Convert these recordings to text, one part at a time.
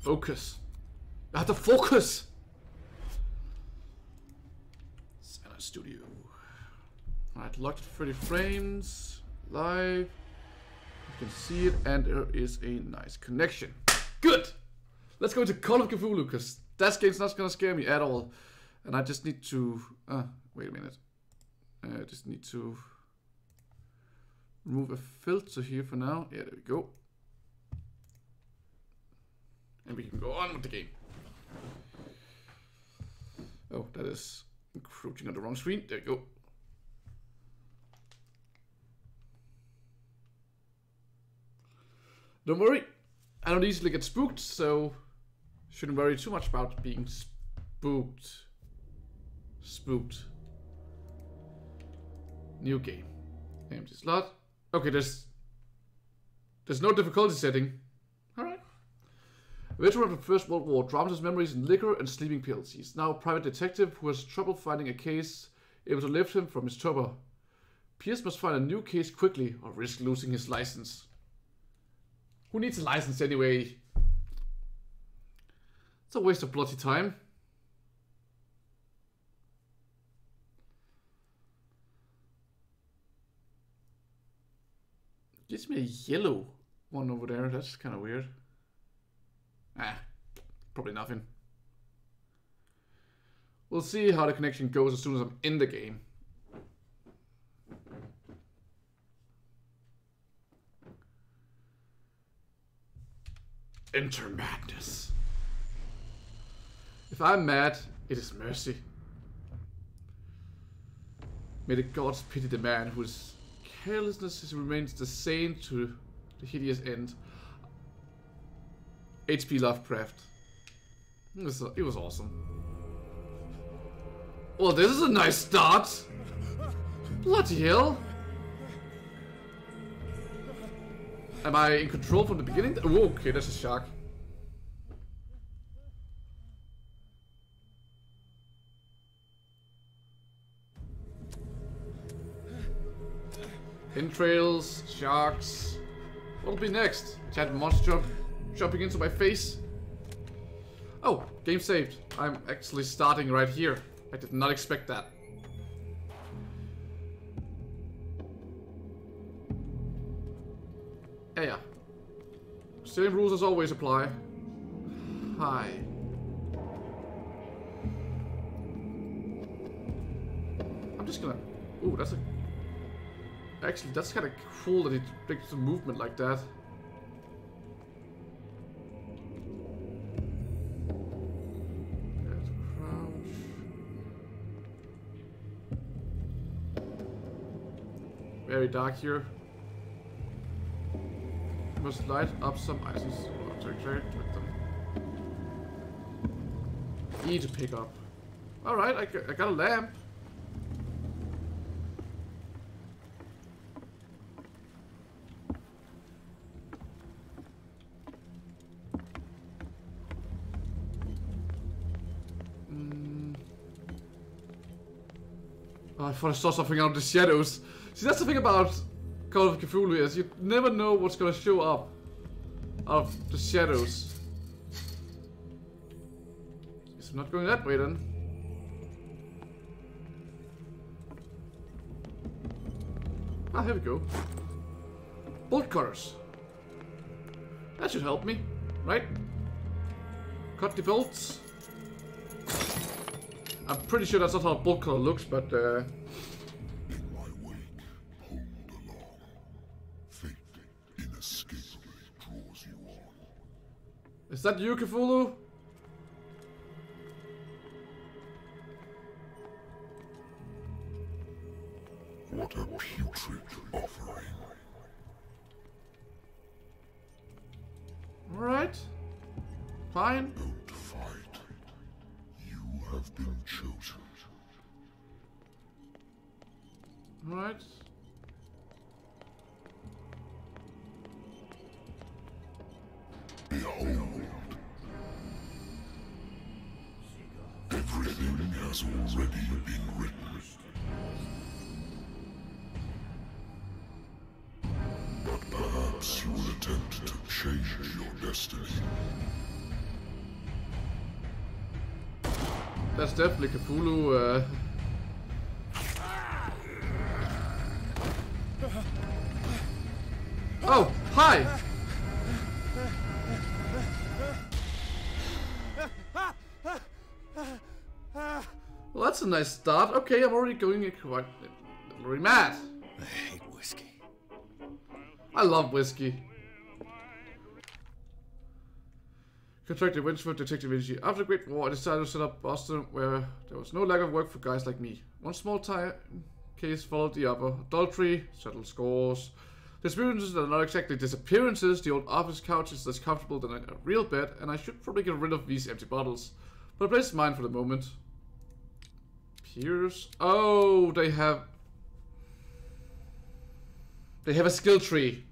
Focus. I have to focus! Silent Studio. Alright, locked at 30 frames. Live. You can see it, and there is a nice connection. Good! Let's go to Call of Cthulhu, because that game's not gonna scare me at all. And I just need to... wait a minute. I just need to remove a filter here for now. Yeah, there we go. And we can go on with the game. Oh, that is encroaching on the wrong screen. There we go. Don't worry, I don't easily get spooked, so shouldn't worry too much about being spooked. Spooked. New game. Empty slot. Okay, there's no difficulty setting. Alright. A veteran of the First World War drowns his memories in liquor and sleeping pills. He's now a private detective who has trouble finding a case able to lift him from his torpor. Pierce must find a new case quickly or risk losing his license. Who needs a license anyway? It's a waste of bloody time. Gives me a yellow one over there. That's kind of weird. Probably nothing. We'll see how the connection goes as soon as I'm in the game. Enter madness. If I'm mad, it is mercy. May the gods pity the man whose carelessness remains the same to the hideous end. H.P. Lovecraft. It was awesome. Well, this is a nice start. Bloody hell. Am I in control from the beginning? Oh, okay, that's a shock. Entrails, sharks. What'll be next? Giant monster jumping into my face. Oh, game saved. I'm actually starting right here. I did not expect that. Yeah. Same rules as always apply. Hi. I'm just gonna... Ooh, that's a... Actually, that's kind of cool that it makes the movement like that. There's crouch. Very dark here. Must light up some items to interact with them. E to pick up. Alright, I got a lamp. Oh, I thought I saw something out of the shadows. See, that's the thing about Call of Cthulhu is you never know what's gonna show up out of the shadows. Guess I'm not going that way then. Ah, here we go. Bolt cutters. That should help me, right? Cut the bolts. I'm pretty sure that's not how a bolt cutter looks, but is that you, Cthulhu? What a putrid offering. Alright. Fine. Don't fight. You have been chosen. Alright. Behold. Everything has already been written. But perhaps you will attempt to change your destiny. That's definitely Cthulu. Oh, hi! Well, that's a nice start. Okay, I'm already going quite already mad. I hate whiskey. I love whiskey. Contracted Wentworth Detective Agency. After the Great War, I decided to set up Boston where there was no lack of work for guys like me. One small case followed the other. Adultery, settled scores. Disappearances that are not exactly disappearances. The old office couch is less comfortable than a real bed, and I should probably get rid of these empty bottles. But the place is mine for the moment. Pierce. Oh, they have a skill tree.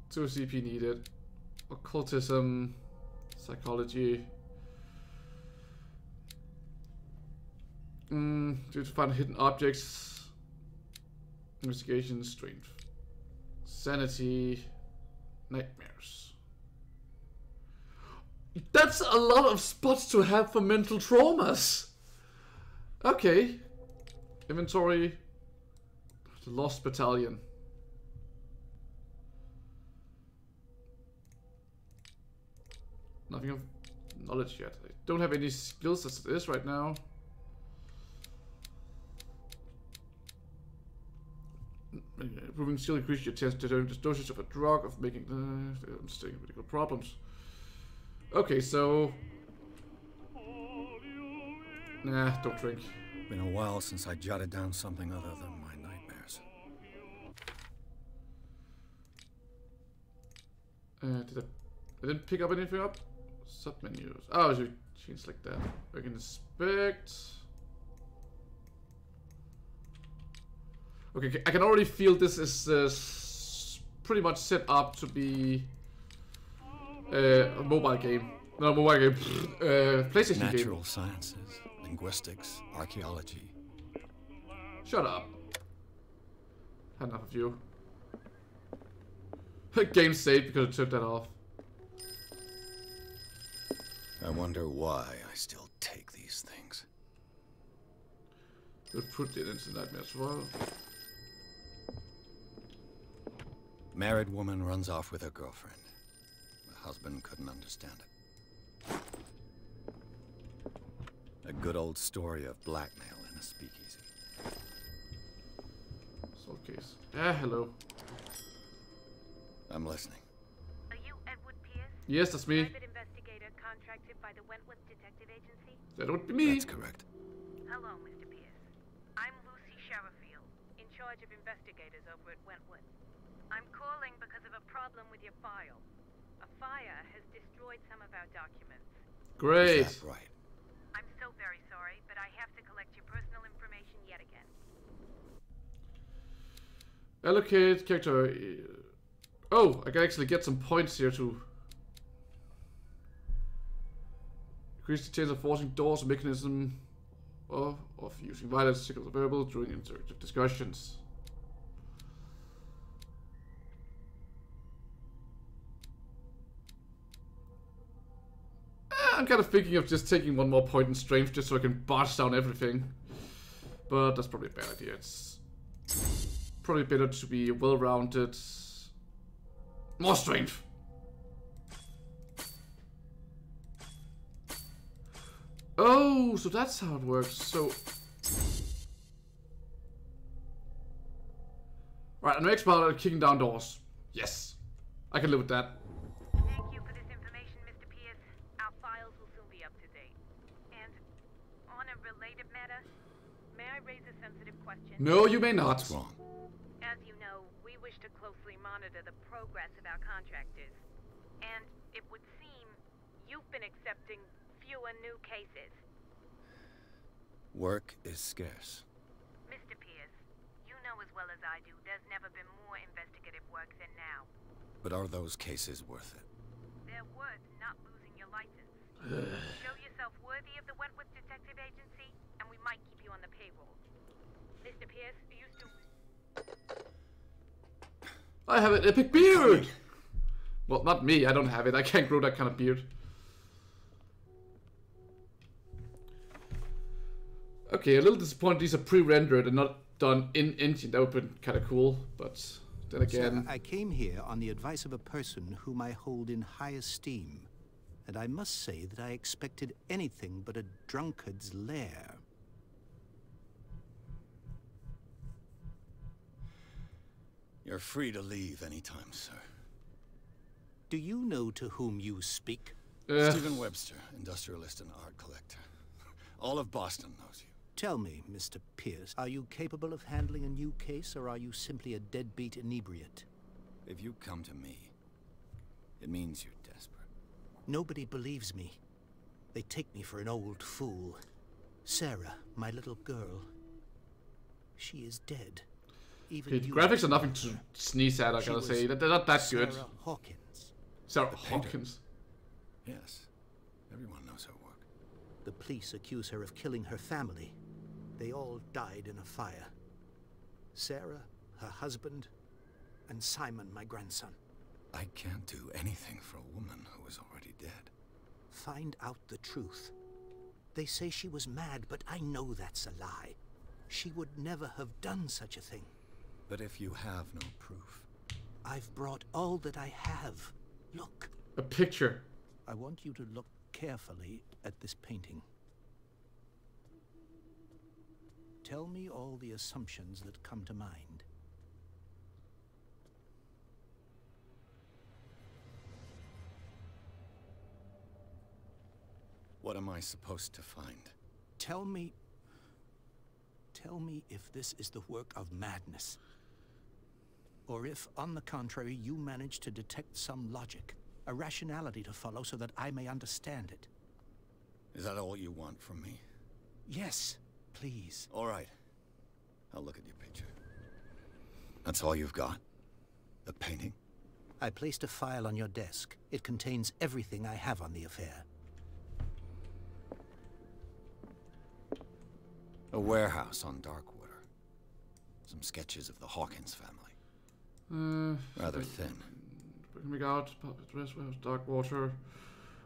2 CP needed. Occultism, psychology. Due to find hidden objects. Investigation, strength. Sanity, nightmares. That's a lot of spots to have for mental traumas. Okay. Inventory. The Lost Battalion. Nothing of knowledge yet. I don't have any skills as it is right now. Improving skill increases your chance to turn the dosage of a drug, of making understanding medical problems. Okay, so... Nah, don't drink. Been a while since I jotted down something other than my nightmares. I didn't pick up anything up? Submenus. Oh, so change like that. I can inspect. Okay, I can already feel this is pretty much set up to be a mobile game. No, mobile game. PlayStation game. Natural sciences, linguistics, archaeology. Shut up. Had enough of you. Game saved because I took that off. I wonder why I still take these things. You'll put it into nightmare as well. Married woman runs off with her girlfriend. The husband couldn't understand it. A good old story of blackmail in a speakeasy. Soul case. Ah, hello. I'm listening. Are you Edward Pierce? Yes, that's me. Private investigator contracted by the Wentworth Detective Agency? That would be me. That's correct. Hello, Mr. Pierce. I'm Lucy Sherifield, in charge of investigators over at Wentworth. I'm calling because of a problem with your file. A fire has destroyed some of our documents. Great. Is that right? I'm so very sorry, but I have to collect your personal information yet again. Allocate character. Oh, I can actually get some points here to increase the chance of forcing doors and mechanism of using violence signals available during interactive discussions. I'm kind of thinking of just taking one more point in strength just so I can barge down everything. But that's probably a bad idea. It's probably better to be well-rounded. More strength! Oh, so that's how it works. So... Right, I'm expert at kicking down doors. Yes. I can live with that. Thank you for this information, Mr. Pierce. Our files will soon be up to date. And on a related matter, may I raise a sensitive question? No, you may not. What's wrong? As you know, we wish to closely monitor the progress of our contractors. And it would seem you've been accepting fewer new cases. Work is scarce. Mr. Pierce, you know as well as I do, there's never been more investigative work than now. But are those cases worth it? They're worth not losing your license. Show yourself worthy of the Wentworth Detective Agency, and we might keep you on the payroll. Mr. Pierce, are you still... I have an epic beard! Well, not me, I don't have it. I can't grow that kind of beard. Okay, a little disappointed these are pre-rendered and not done in engine. That would have been kind of cool, but then again... Sir, I came here on the advice of a person whom I hold in high esteem. And I must say that I expected anything but a drunkard's lair. You're free to leave anytime, sir. Do you know to whom you speak? Stephen Webster, industrialist and art collector. All of Boston knows you. Tell me, Mr. Pierce, are you capable of handling a new case, or are you simply a deadbeat inebriate? If you come to me, it means you're desperate. Nobody believes me. They take me for an old fool. Sarah, my little girl, she is dead. Even okay, the graphics are nothing to sneeze at, I gotta say. They're not that good. Sarah Hawkins. Sarah Hawkins. Yes, everyone knows her work. The police accuse her of killing her family. They all died in a fire. Sarah, her husband, and Simon, my grandson. I can't do anything for a woman who is already dead. Find out the truth. They say she was mad, but I know that's a lie. She would never have done such a thing. But if you have no proof... I've brought all that I have. Look. A picture. I want you to look carefully at this painting. Tell me all the assumptions that come to mind. What am I supposed to find? Tell me if this is the work of madness. Or if, on the contrary, you manage to detect some logic, a rationality to follow so that I may understand it. Is that all you want from me? Yes, please. All right. I'll look at your picture. That's all you've got? The painting? I placed a file on your desk. It contains everything I have on the affair. A warehouse on Darkwater. Some sketches of the Hawkins family. Rather thin. Bring out, puppet dress, warehouse, Darkwater.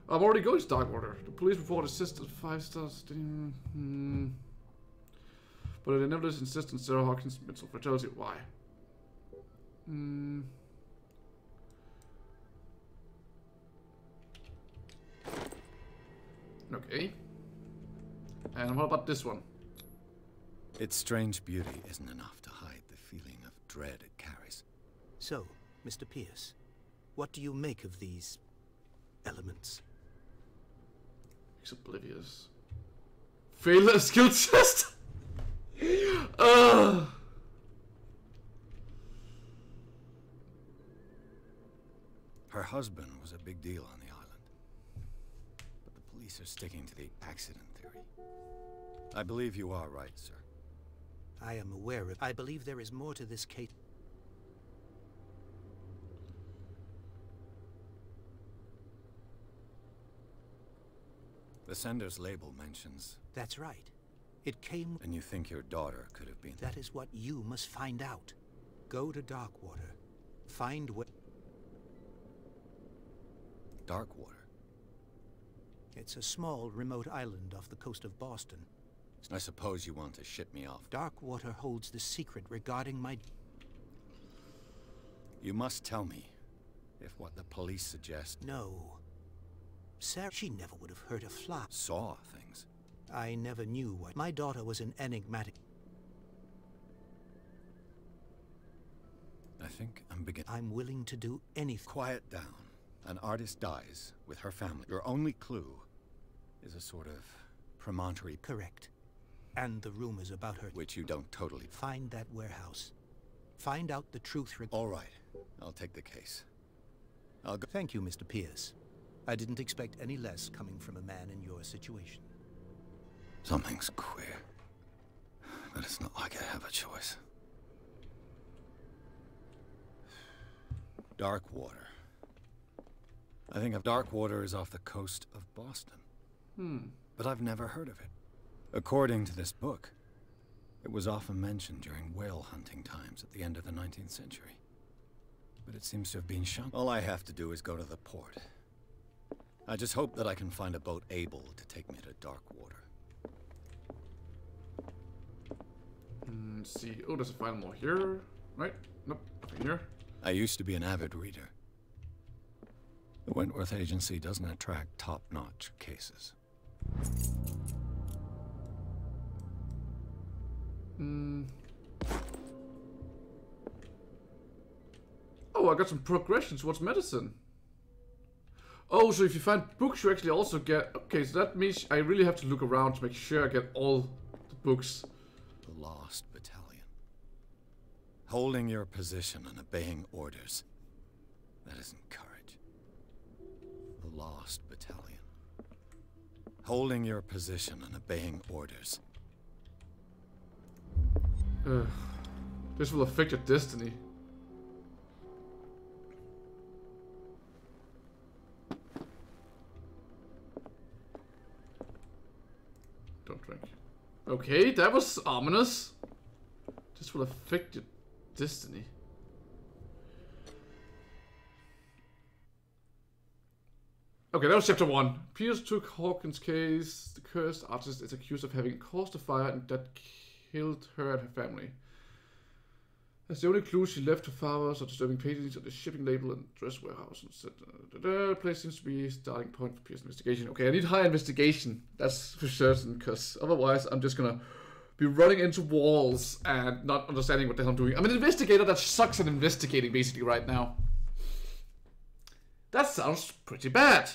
I'm already going to Darkwater. The police report assisted 5 stars. But they nevertheless insist on Sarah Hawkins' mental fragility. Why? Okay. And what about this one? Its strange beauty isn't enough to hide the feeling of dread it carries. So, Mr. Pierce, what do you make of these elements? He's oblivious. Failure skill test? Her husband was a big deal on the island. But the police are sticking to the accident theory. I believe you are right, sir. I am aware of... I believe there is more to this case. The sender's label mentions... That's right. It came... And you think your daughter could have been... That is what you must find out. Go to Darkwater. Find where... Darkwater? It's a small, remote island off the coast of Boston. I suppose you want to ship me off. Darkwater holds the secret regarding my... You must tell me if what the police suggest... No. Sarah, she never would have hurt a fly. Saw things. I never knew what... My daughter was an enigmatic... I think I'm beginning... I'm willing to do anything. Quiet down. An artist dies with her family. Your only clue is a sort of promontory... Correct. And the rumors about her... Which you don't totally... Find that warehouse. Find out the truth... All right. I'll take the case. I'll go... Thank you, Mr. Pierce. I didn't expect any less coming from a man in your situation. Something's queer. But it's not like I have a choice. Darkwater. I think of Darkwater is off the coast of Boston. But I've never heard of it. According to this book, it was often mentioned during whale hunting times at the end of the 19th century. But it seems to have been shunned. All I have to do is go to the port. I just hope that I can find a boat able to take me to Darkwater. and see. Oh, there's a file more here. Right? Nope, nothing here. I used to be an avid reader. The Wentworth Agency doesn't attract top-notch cases. Oh, I got some progression towards medicine. Oh, so if you find books, you actually also get... Okay, so that means I really have to look around to make sure I get all the books. The Lost Battalion. Holding your position and obeying orders. That isn't courage. The Lost Battalion. Holding your position and obeying orders. This will affect your destiny. Don't drink. Okay, that was ominous. This will affect your destiny. Okay, that was chapter 1. Pierce took Hawkins' case. The cursed artist is accused of having caused a fire and that killed her and her family. As the only clue she left to fathers are disturbing paintings on the shipping label and dress warehouse. And said, the place seems to be a starting point for Pierce's investigation. Okay, I need high investigation. That's for certain, because otherwise I'm just gonna be running into walls and not understanding what the hell I'm doing. I'm an investigator that sucks at investigating basically right now. That sounds pretty bad.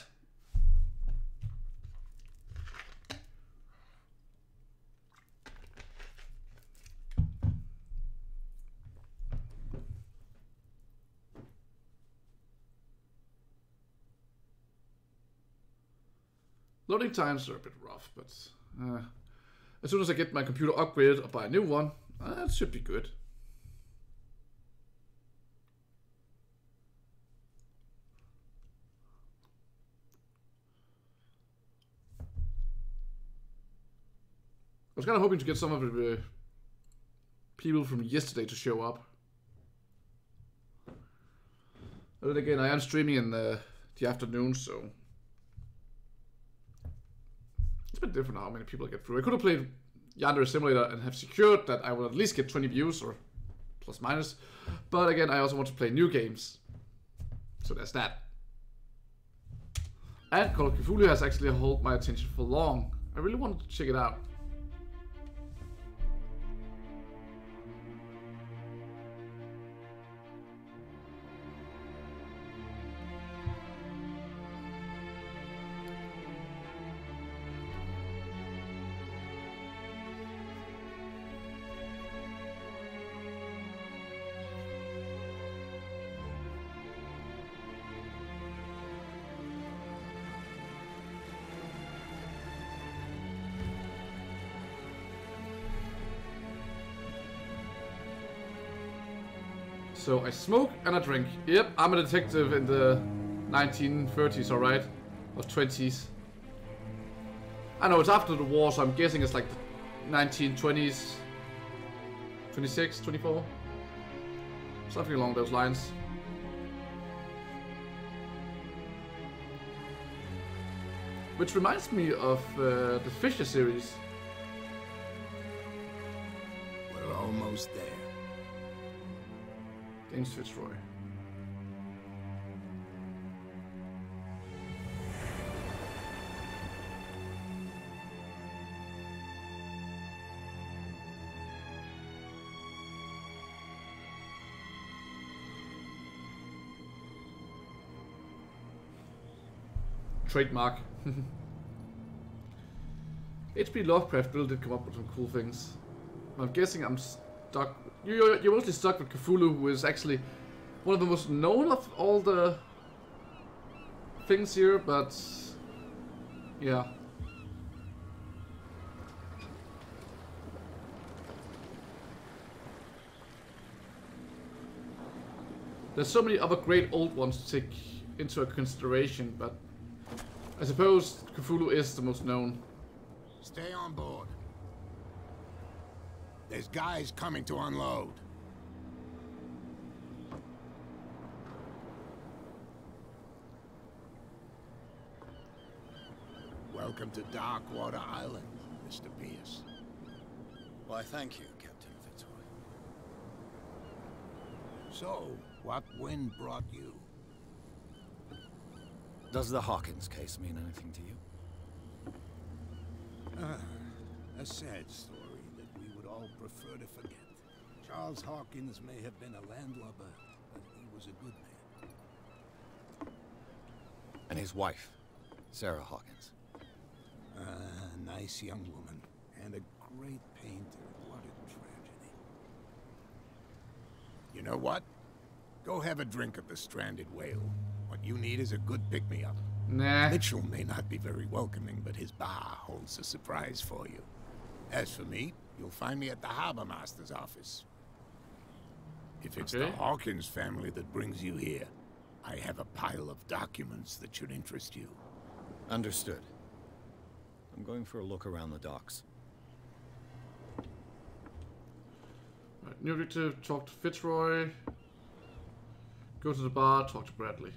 Loading times are a bit rough, but as soon as I get my computer upgraded or buy a new one, that should be good. I was kind of hoping to get some of the people from yesterday to show up. But then again, I am streaming in the afternoon, so it's a bit different how many people I get through. I could have played Yandere Simulator and have secured that I will at least get 20 views, or plus minus. But again, I also want to play new games. So there's that. And Call of Cthulhu has actually held my attention for long. I really wanted to check it out. So I smoke and I drink. Yep, I'm a detective in the 1930s, alright? Or 20s. I know it's after the war, so I'm guessing it's like the 1920s. 26, 24? Something along those lines. Which reminds me of the Fisher series. We're almost there. James Fitzroy. Trademark. H.P. Lovecraft really did come up with some cool things. I'm guessing I'm stuck. You're mostly stuck with Cthulhu, who is actually one of the most known of all the things here, but yeah. There's so many other great old ones to take into consideration, but I suppose Cthulhu is the most known. Stay on board. There's guys coming to unload. Welcome to Darkwater Island, Mr. Pierce. Why, thank you, Captain Fitzroy. So, what wind brought you? Does the Hawkins case mean anything to you? A sad story that we would all prefer to forget. Charles Hawkins may have been a landlubber, but he was a good man. And his wife, Sarah Hawkins. A nice young woman, and a great painter. What a tragedy. You know what? Go have a drink of the stranded whale. What you need is a good pick-me-up. Nah. Mitchell may not be very welcoming, but his bar holds a surprise for you. As for me, you'll find me at the harbor master's office. If it's the Hawkins family that brings you here, I have a pile of documents that should interest you. Understood. I'm going for a look around the docks. Right, new objective, talk to Fitzroy. Go to the bar, talk to Bradley.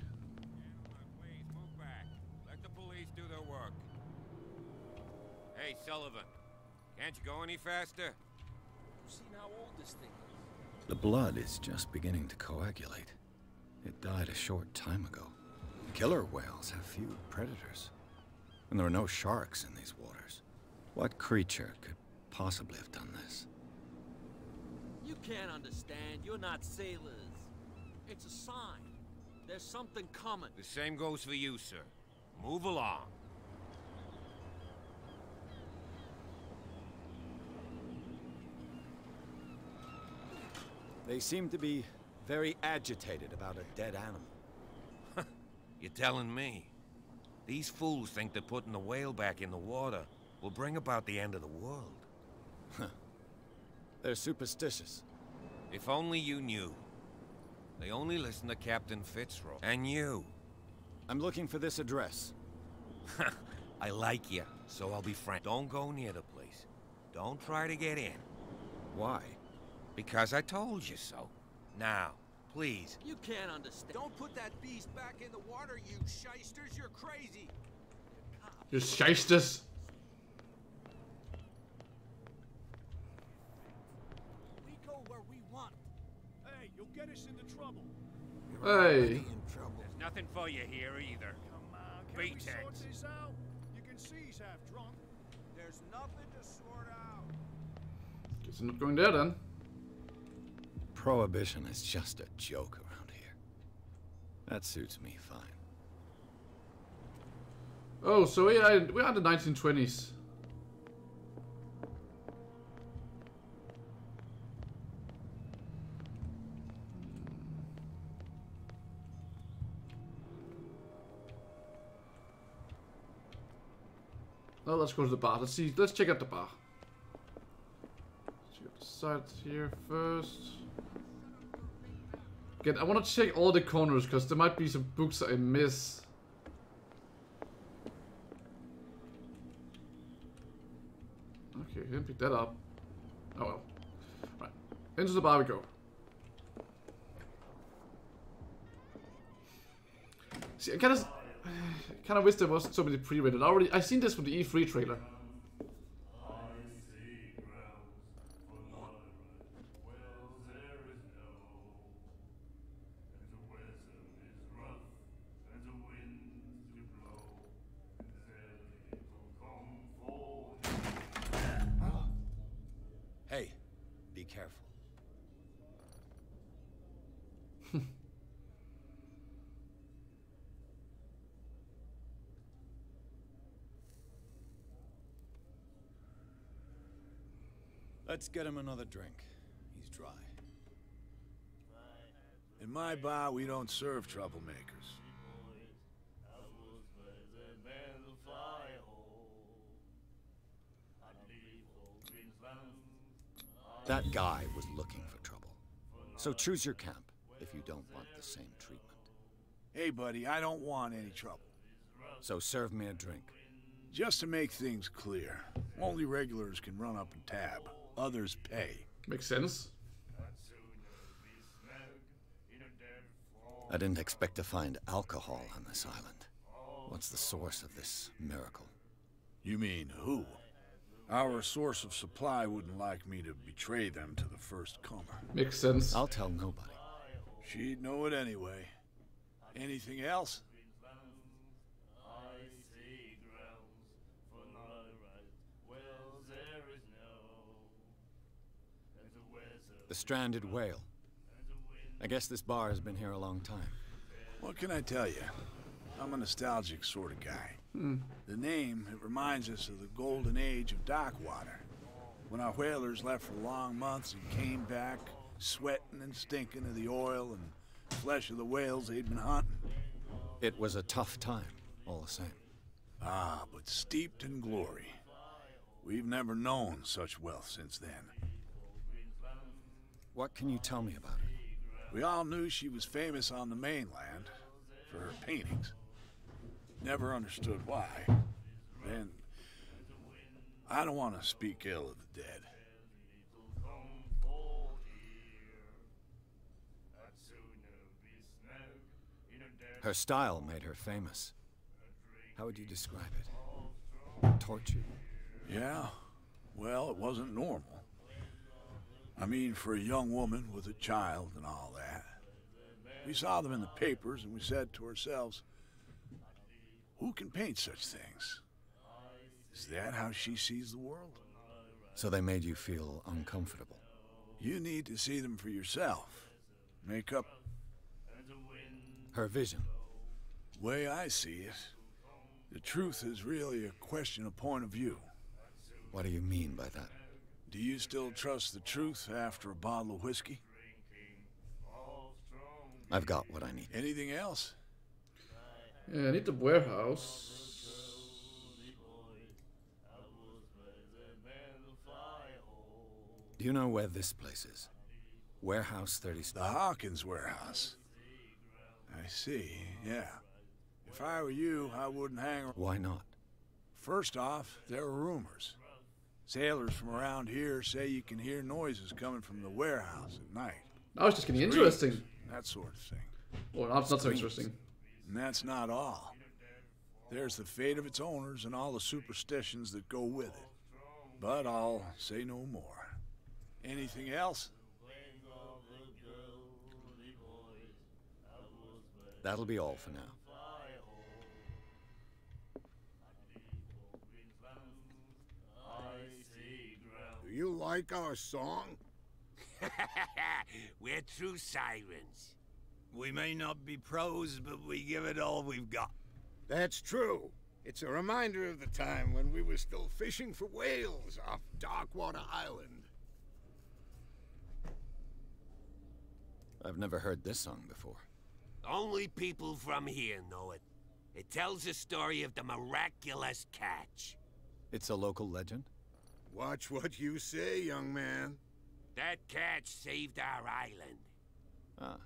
Please move back. Let the police do their work. Hey, Sullivan. Can't you go any faster? You've seen how old this thing is. The blood is just beginning to coagulate. It died a short time ago. Killer whales have few predators. And there are no sharks in these waters. What creature could possibly have done this? You can't understand. You're not sailors. It's a sign. There's something coming. The same goes for you, sir. Move along. They seem to be very agitated about a dead animal. You're telling me? These fools think that putting the whale back in the water will bring about the end of the world. They're superstitious. If only you knew. They only listen to Captain Fitzroy. And you. I'm looking for this address. I like you, so I'll be frank. Don't go near the place. Don't try to get in. Why? Because I told you so. Now, please. You can't understand. Don't put that beast back in the water, you shysters. You're crazy. You shysters. We go where we want. Hey, you'll get us into trouble. Hey. There's nothing for you here either. Come on, can we sort Beatex. this out? You can see he's half drunk. There's nothing to sort out. Guess I'm not going there then. Prohibition is just a joke around here. That suits me fine. Oh, so we're in the 1920s. Well, let's go to the bar. Let's see. Let's check out the bar. Check out the side here first. Again, I want to check all the corners because there might be some books I miss. Okay, didn't pick that up. Oh well. Right, into the bar we go. See, I kind of wish there wasn't so many pre-rendered. I seen this from the E3 trailer. Hey, be careful. Let's get him another drink. He's dry. In my bar, we don't serve troublemakers. That guy was looking for trouble. So choose your camp if you don't want the same treatment. Hey, buddy, I don't want any trouble. So serve me a drink. Just to make things clear, only regulars can run up and tab. Others pay. Makes sense. I didn't expect to find alcohol on this island. What's the source of this miracle? You mean who? Our source of supply wouldn't like me to betray them to the first comer. Makes sense. I'll tell nobody. She'd know it anyway. Anything else? The stranded whale. I guess this bar has been here a long time. What can I tell you? I'm a nostalgic sort of guy. The name, it reminds us of the golden age of dockwater. When our whalers left for long months and came back, sweating and stinking of the oil and flesh of the whales they'd been hunting. It was a tough time, all the same. Ah, but steeped in glory. We've never known such wealth since then. What can you tell me about her? We all knew she was famous on the mainland for her paintings. Never understood why. Then, I don't want to speak ill of the dead. Her style made her famous. How would you describe it? Torture? Yeah, well, it wasn't normal. I mean, for a young woman with a child and all that. We saw them in the papers and we said to ourselves, who can paint such things? Is that how she sees the world? So they made you feel uncomfortable? You need to see them for yourself. Make up... Her vision? Way I see it, the truth is really a question of point of view. What do you mean by that? Do you still trust the truth after a bottle of whiskey? I've got what I need. Anything else? Yeah, I need the warehouse. Do you know where this place is? Warehouse 36. The Hawkins warehouse. I see, yeah. If I were you, I wouldn't hang around. Why not? First off, there are rumors. Sailors from around here say you can hear noises coming from the warehouse at night. Now it's just getting interesting. That sort of thing. Well, that's not so interesting. And that's not all. There's the fate of its owners and all the superstitions that go with it. But I'll say no more. Anything else? That'll be all for now. Do you like our song? We're true sirens. We may not be pros, but we give it all we've got. That's true. It's a reminder of the time when we were still fishing for whales off Darkwater Island. I've never heard this song before. Only people from here know it. It tells the story of the miraculous catch. It's a local legend? Watch what you say, young man. That catch saved our island. Ah.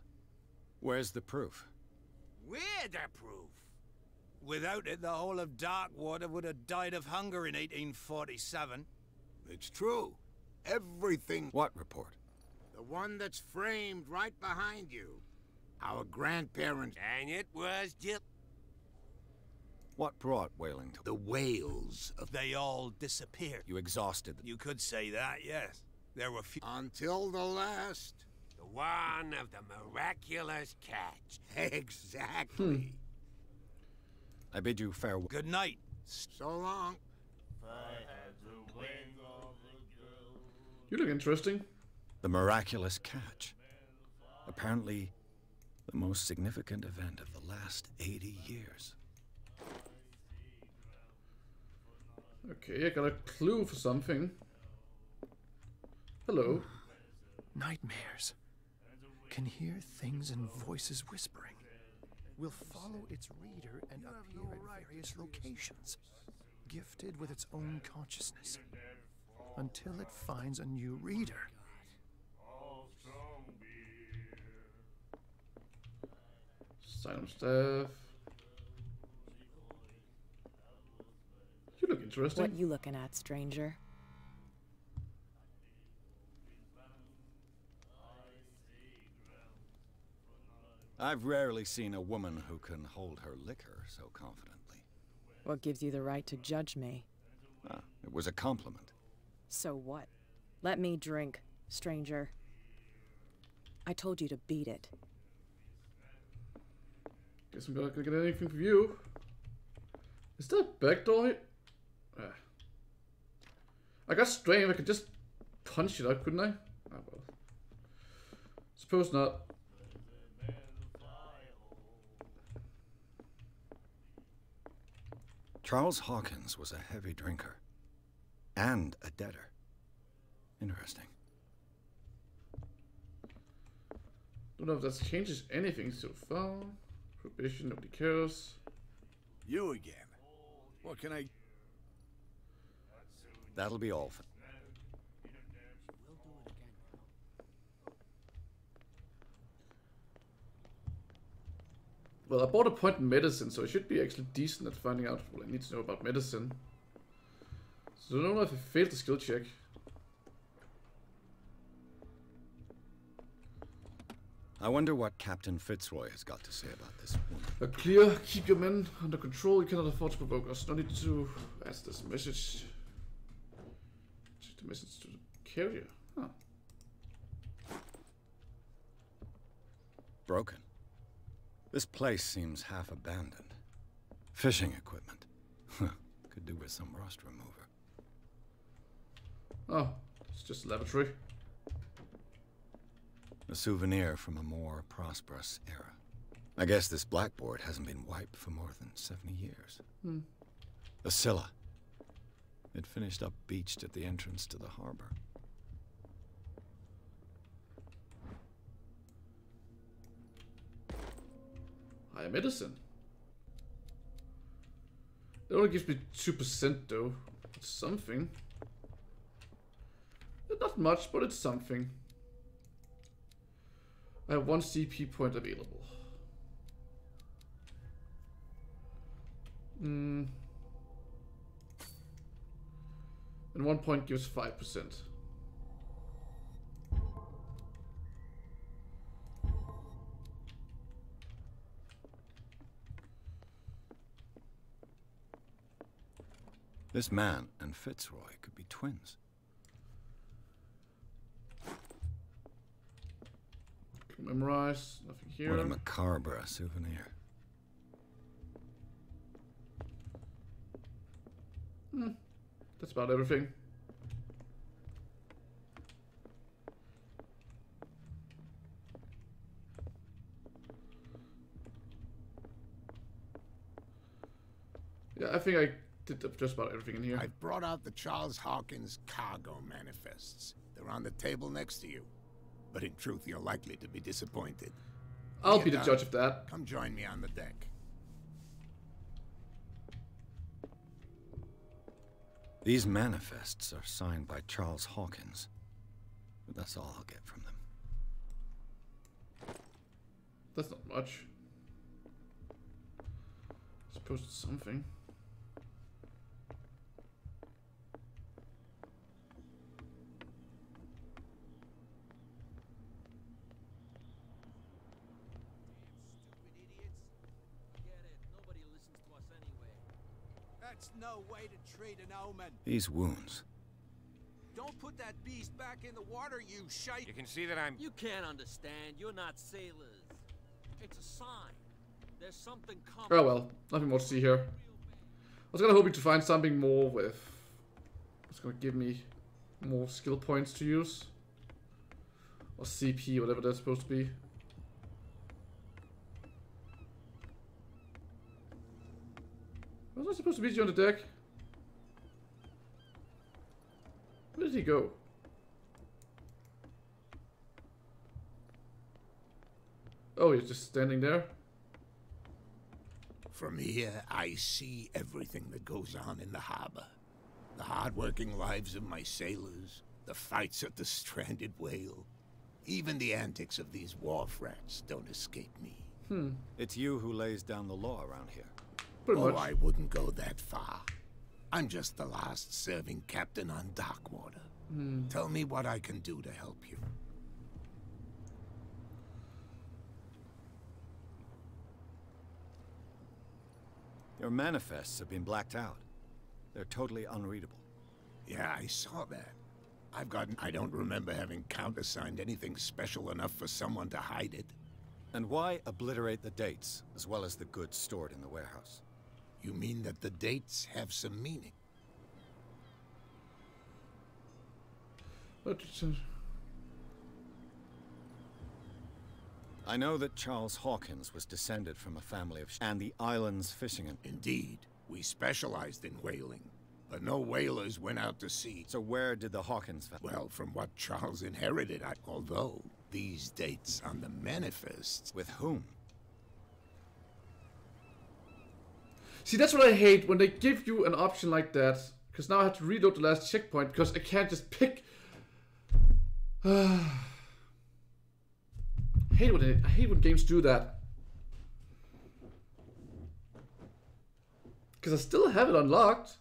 Where's the proof? We're the proof. Without it, the whole of Darkwater would have died of hunger in 1847. It's true. Everything. What report? The one that's framed right behind you. Our grandparents. And it was just... What brought whaling to... The whales of... They all disappeared. You exhausted them. You could say that, yes. There were few... Until the last. The one of the miraculous catch. Exactly. I bid you farewell. Good night. So long. You look interesting. The miraculous catch. Apparently, the most significant event of the last 80 years. Okay, I got a clue for something. Hello. Nightmares. Can hear things and voices whispering. Will follow its reader and appear at various locations, gifted with its own consciousness, until it finds a new reader. Sign staff. You look interesting. What you looking at, stranger? I've rarely seen a woman who can hold her liquor so confidently. What gives you the right to judge me? Ah, it was a compliment. So what? Let me drink, stranger. I told you to beat it. Guess I'm not gonna get anything from you. Is there a back door here? I got strength. I could just punch it out, couldn't I? Ah, well. Suppose not. Charles Hawkins was a heavy drinker. And a debtor. Interesting. Don't know if that changes anything so far. Prohibition, nobody cares. You again. What can I... That'll be all for... Well, I bought a point in medicine, so I should be actually decent at finding out what I need to know about medicine. So I don't know if I failed the skill check. I wonder what Captain Fitzroy has got to say about this woman. A clear, keep your men under control. You cannot afford to provoke us. No need to pass this message. Check the message to the carrier. Huh. Broken. This place seems half abandoned. Fishing equipment. Could do with some rust remover. Oh, it's just a lavatory. A souvenir from a more prosperous era. I guess this blackboard hasn't been wiped for more than 70 years. A Scylla. It finished up beached at the entrance to the harbor. Higher medicine. It only gives me 2% though. It's something. Not much, but it's something. I have 1 CP point available. And 1 point gives 5%. This man and Fitzroy could be twins. Memorize, nothing here. What a macabre souvenir. That's about everything. Yeah, I think I did just about everything in here. I've brought out the Charles Hawkins cargo manifests. They're on the table next to you. But in truth, you're likely to be disappointed. I'll be the judge of that. Come join me on the deck. These manifests are signed by Charles Hawkins. But that's all I'll get from them. That's not much. I suppose it's something. That's no way to treat an omen. These wounds. Don't put that beast back in the water, you shite. You can see that I'm... You can't understand. You're not sailors. It's a sign. There's something coming. Oh well, nothing more to see here. I was kind of hoping to find something more with... It's going to give me more skill points to use. Or CP, whatever that's supposed to be. Was I supposed to meet you on the deck? Where did he go? Oh, he's just standing there? From here, I see everything that goes on in the harbor. The hard-working lives of my sailors, the fights at the stranded whale. Even the antics of these wharf rats don't escape me. It's you who lays down the law around here. Pretty much. I wouldn't go that far. I'm just the last serving captain on Darkwater. Tell me what I can do to help you. Your manifests have been blacked out. They're totally unreadable. Yeah, I saw that. I don't remember having countersigned anything special enough for someone to hide it. And why obliterate the dates, as well as the goods stored in the warehouse? You mean that the dates have some meaning? I know that Charles Hawkins was descended from a family of and the island's fishing. Indeed, we specialized in whaling, but no whalers went out to sea. So where did the Hawkins family? Well, from what Charles inherited, although these dates on the manifests. With whom? See, that's what I hate when they give you an option like that. Because now I have to reload the last checkpoint because I can't just pick. I hate when games do that. Because I still have it unlocked.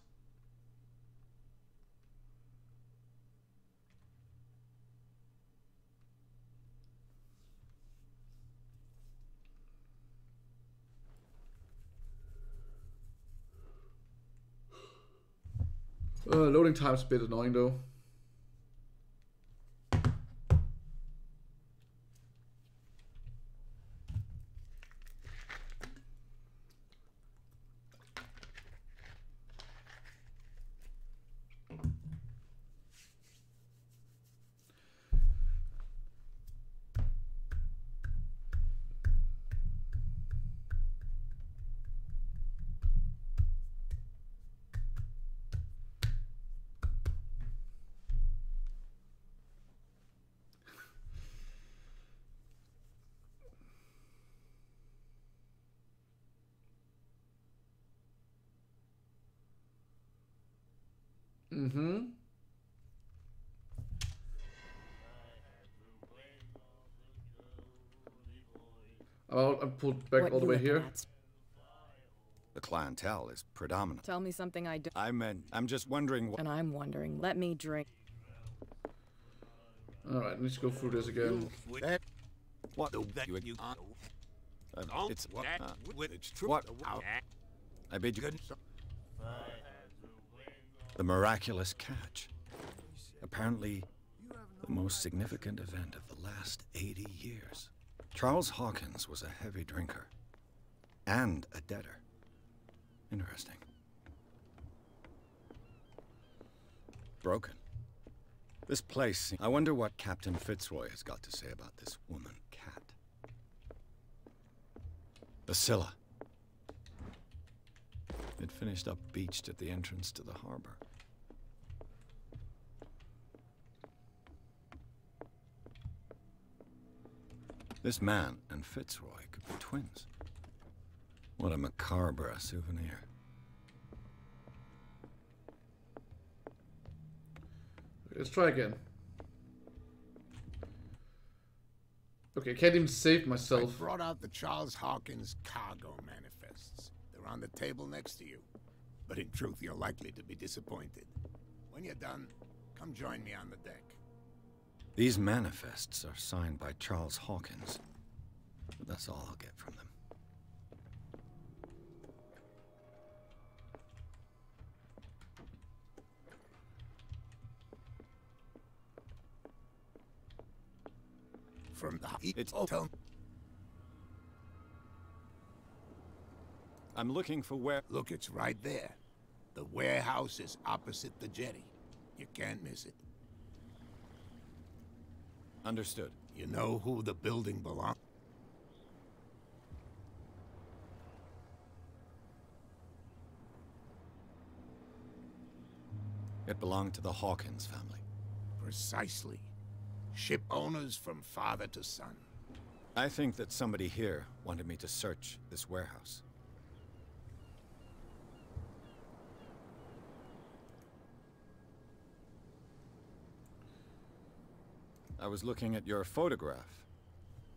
Loading time's a bit annoying though. I'm pulled back all the way here. The clientele is predominant. Tell me something I don't. I'm just wondering what... And I'm wondering. Let me drink. Alright, let's go through this again. What? It's true. What? I bid you. The miraculous catch. Apparently, the most significant event of the last 80 years. Charles Hawkins was a heavy drinker. And a debtor. Interesting. Broken. This place... I wonder what Captain Fitzroy has got to say about this woman, Cat. Basilla. It finished up beached at the entrance to the harbor. This man and Fitzroy could be twins. What a macabre souvenir. Let's try again. Okay, I can't even save myself. I brought out the Charles Hawkins cargo manifests. They're on the table next to you. But in truth, you're likely to be disappointed. When you're done, come join me on the deck. These manifests are signed by Charles Hawkins. But that's all I'll get from them. From the... It's... Oh. I'm looking for where... Look, it's right there. The warehouse is opposite the jetty. You can't miss it. Understood. You know who the building belongs? It belonged to the Hawkins family. Precisely. Ship owners from father to son. I think that somebody here wanted me to search this warehouse. I was looking at your photograph.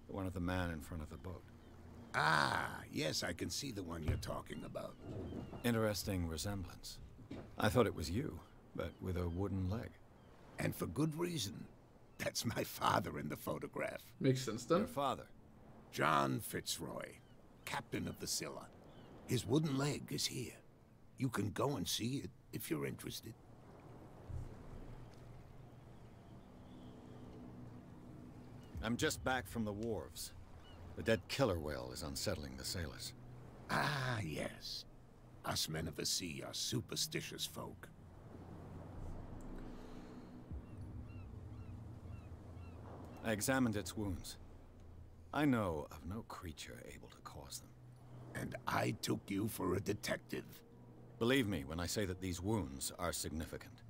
The one of the man in front of the boat. Ah, yes, I can see the one you're talking about. Interesting resemblance. I thought it was you, but with a wooden leg. And for good reason. That's my father in the photograph. Makes sense then. Your father? John Fitzroy, captain of the Scylla. His wooden leg is here. You can go and see it if you're interested. I'm just back from the wharves. The dead killer whale is unsettling the sailors. Ah, yes. Us men of the sea are superstitious folk. I examined its wounds. I know of no creature able to cause them. And I took you for a detective. Believe me when I say that these wounds are significant.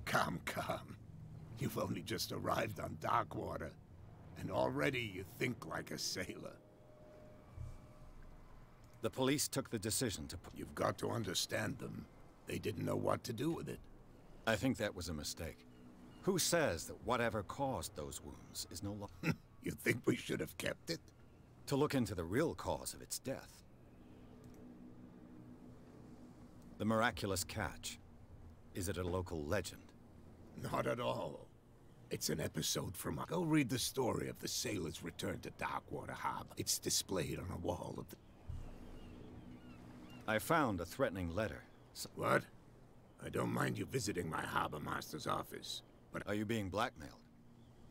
Come, come. You've only just arrived on Darkwater, and already you think like a sailor. The police took the decision to put... You've got to understand them. They didn't know what to do with it. I think that was a mistake. Who says that whatever caused those wounds is no longer... You think we should have kept it? To look into the real cause of its death. The miraculous catch. Is it a local legend? Not at all. It's an episode from... Go read the story of the sailor's return to Darkwater Harbor. It's displayed on a wall of the... I found a threatening letter. What? I don't mind you visiting my harbor master's office, but... Are you being blackmailed?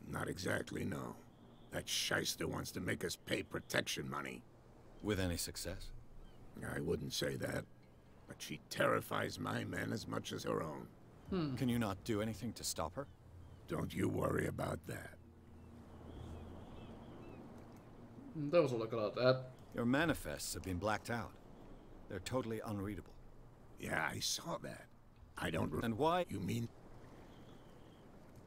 Not exactly, no. That shyster wants to make us pay protection money. With any success? I wouldn't say that, but she terrifies my men as much as her own. Can you not do anything to stop her? Don't you worry about that. That was all I got out of that. Your manifests have been blacked out. They're totally unreadable. Yeah, I saw that. I don't... And why? You mean...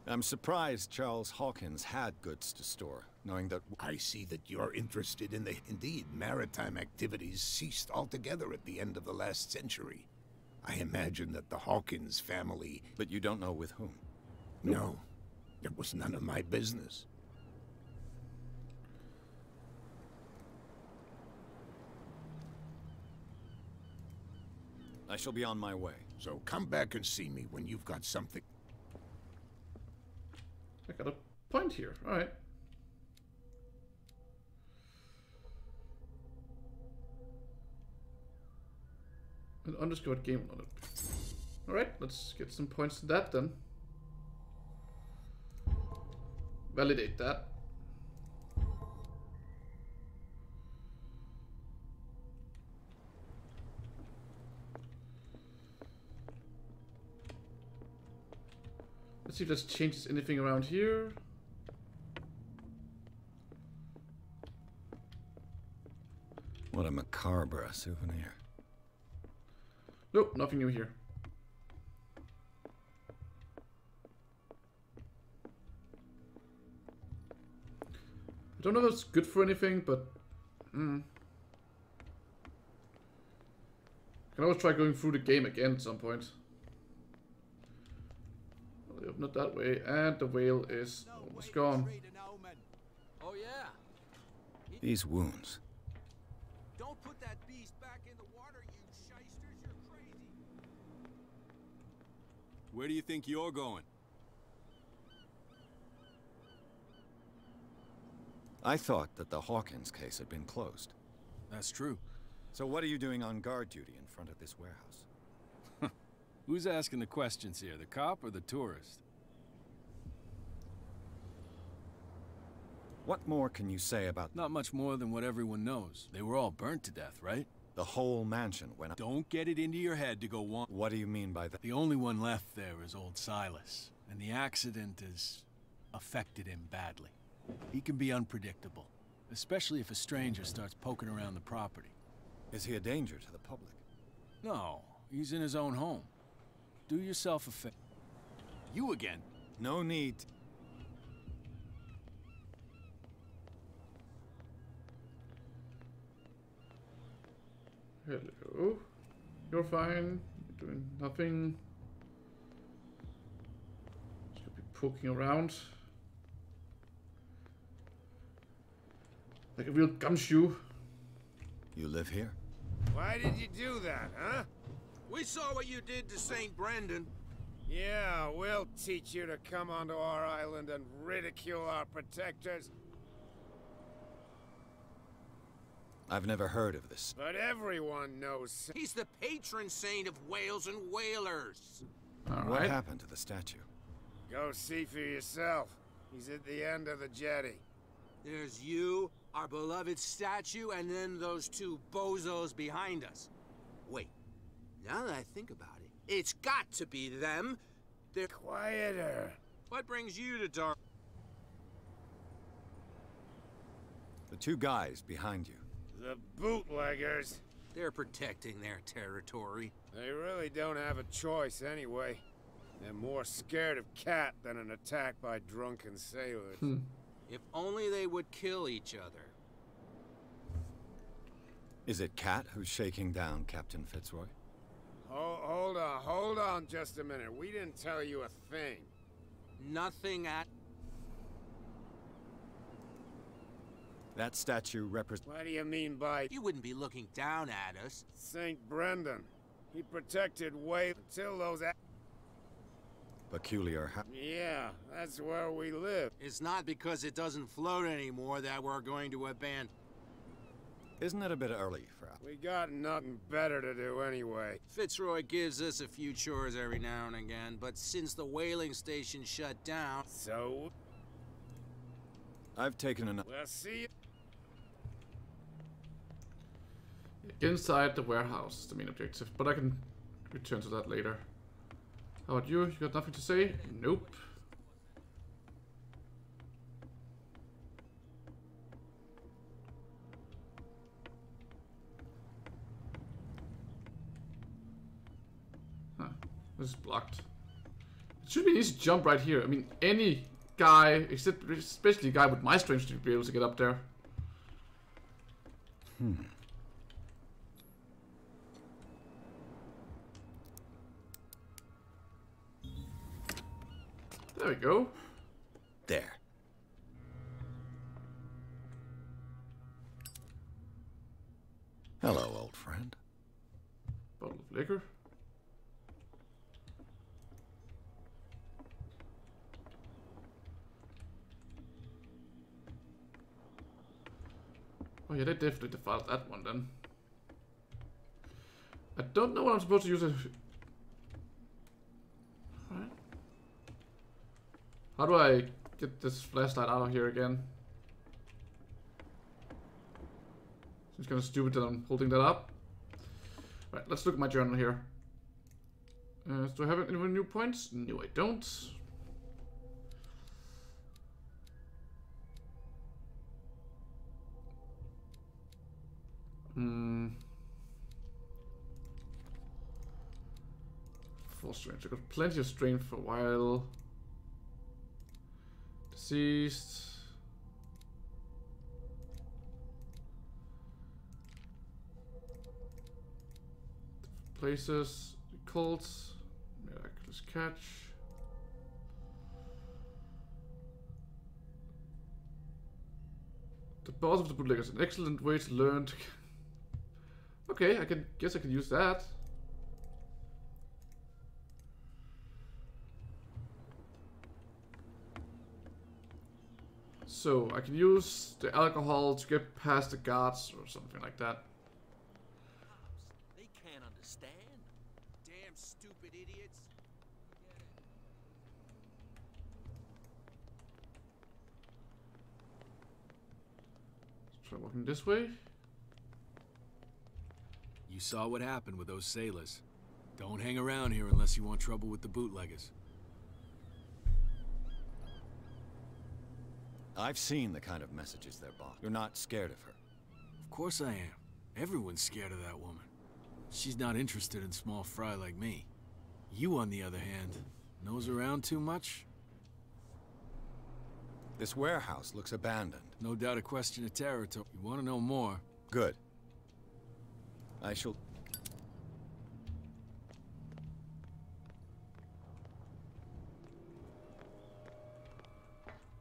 I'm surprised Charles Hawkins had goods to store, knowing that... I see that you're interested in the... Indeed, maritime activities ceased altogether at the end of the last century. I imagine that the Hawkins family... But you don't know with whom? No. It was none of my business. I shall be on my way. So come back and see me when you've got something. I got a point here. Alright. An undiscovered game on it. Alright, let's get some points to that then. Validate that. Let's see if this changes anything around here. What a macabre souvenir. Nope, nothing new here. I don't know if it's good for anything, but... I can always try going through the game again at some point. They open it that way, and the whale is almost gone. Oh yeah. These wounds. Don't put that beast back in the water, you shysters. You're crazy. Where do you think you're going? I thought that the Hawkins case had been closed. That's true. So what are you doing on guard duty in front of this warehouse? Who's asking the questions here, the cop or the tourist? What more can you say about... Not much more than what everyone knows. They were all burnt to death, right? The whole mansion went up. Don't get it into your head to go want... What do you mean by that? The only one left there is old Silas, and the accident has affected him badly. He can be unpredictable, especially if a stranger starts poking around the property. Is he a danger to the public? No, he's in his own home. Do yourself a favor. You again? No need. Hello. You're fine. You're doing nothing. Just gonna be poking around. Like a real gumshoe. You live here? Why did you do that, huh? We saw what you did to St. Brendan. Yeah, we'll teach you to come onto our island and ridicule our protectors. I've never heard of this. But everyone knows. He's the patron saint of whales and whalers. What happened to the statue? Go see for yourself. He's at the end of the jetty. There's you, Our beloved statue, and then those two bozos behind us. Wait, now that I think about it, it's got to be them. They're quieter. What brings you to Dark? The two guys behind you. The bootleggers. They're protecting their territory. They really don't have a choice anyway. They're more scared of Cat than an attack by drunken sailors. If only they would kill each other. Is it Cat who's shaking down Captain Fitzroy? Hold on just a minute. We didn't tell you a thing. Nothing at... That statue represents... What do you mean by... You wouldn't be looking down at us. St. Brendan. He protected Wave until those... Peculiar... Yeah, that's where we live. It's not because it doesn't float anymore that we're going to abandon... Isn't it a bit early for... We got nothing better to do anyway. Fitzroy gives us a few chores every now and again, but since the whaling station shut down... So? I've taken enough... We'll see you... Inside the warehouse is the main objective, but I can return to that later. How about you? You got nothing to say? Nope. Huh. This is blocked. It should be an easy jump right here. I mean, any guy, except especially a guy with my strength, should be able to get up there. There we go. There. Hello, old friend. Bottle of liquor. Oh yeah, they definitely defiled that one then. I don't know what I'm supposed to use it. Alright. How do I get this flashlight out of here again? Seems kind of stupid that I'm holding that up. Right, let's look at my journal here. Do I have any new points? No, I don't. Full strength. I got plenty of strength for a while. Deceased. Places. Cults. Miraculous catch. The boss of the bootlegger is an excellent way to learn to... Okay, guess I can use that. So I can use the alcohol to get past the guards or something like that. They can't understand. Damn stupid idiots. Let's try walking this way. You saw what happened with those sailors. Don't hang around here unless you want trouble with the bootleggers. I've seen the kind of messages they're bought. You're not scared of her. Of course I am. Everyone's scared of that woman. She's not interested in small fry like me. You, on the other hand, nose around too much? This warehouse looks abandoned. No doubt a question of territory. You want to know more? Good. I shall...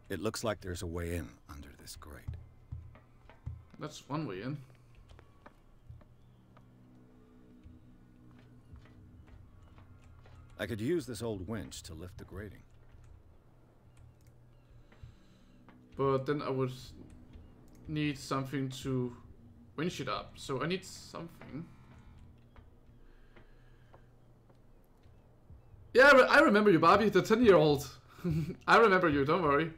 It looks like there's a way in under this grate. That's one way in. I could use this old winch to lift the grating. But then I would need something to winch it up. So I need something. Yeah, I remember you, Bobby, the 10-year-old. I remember you, don't worry.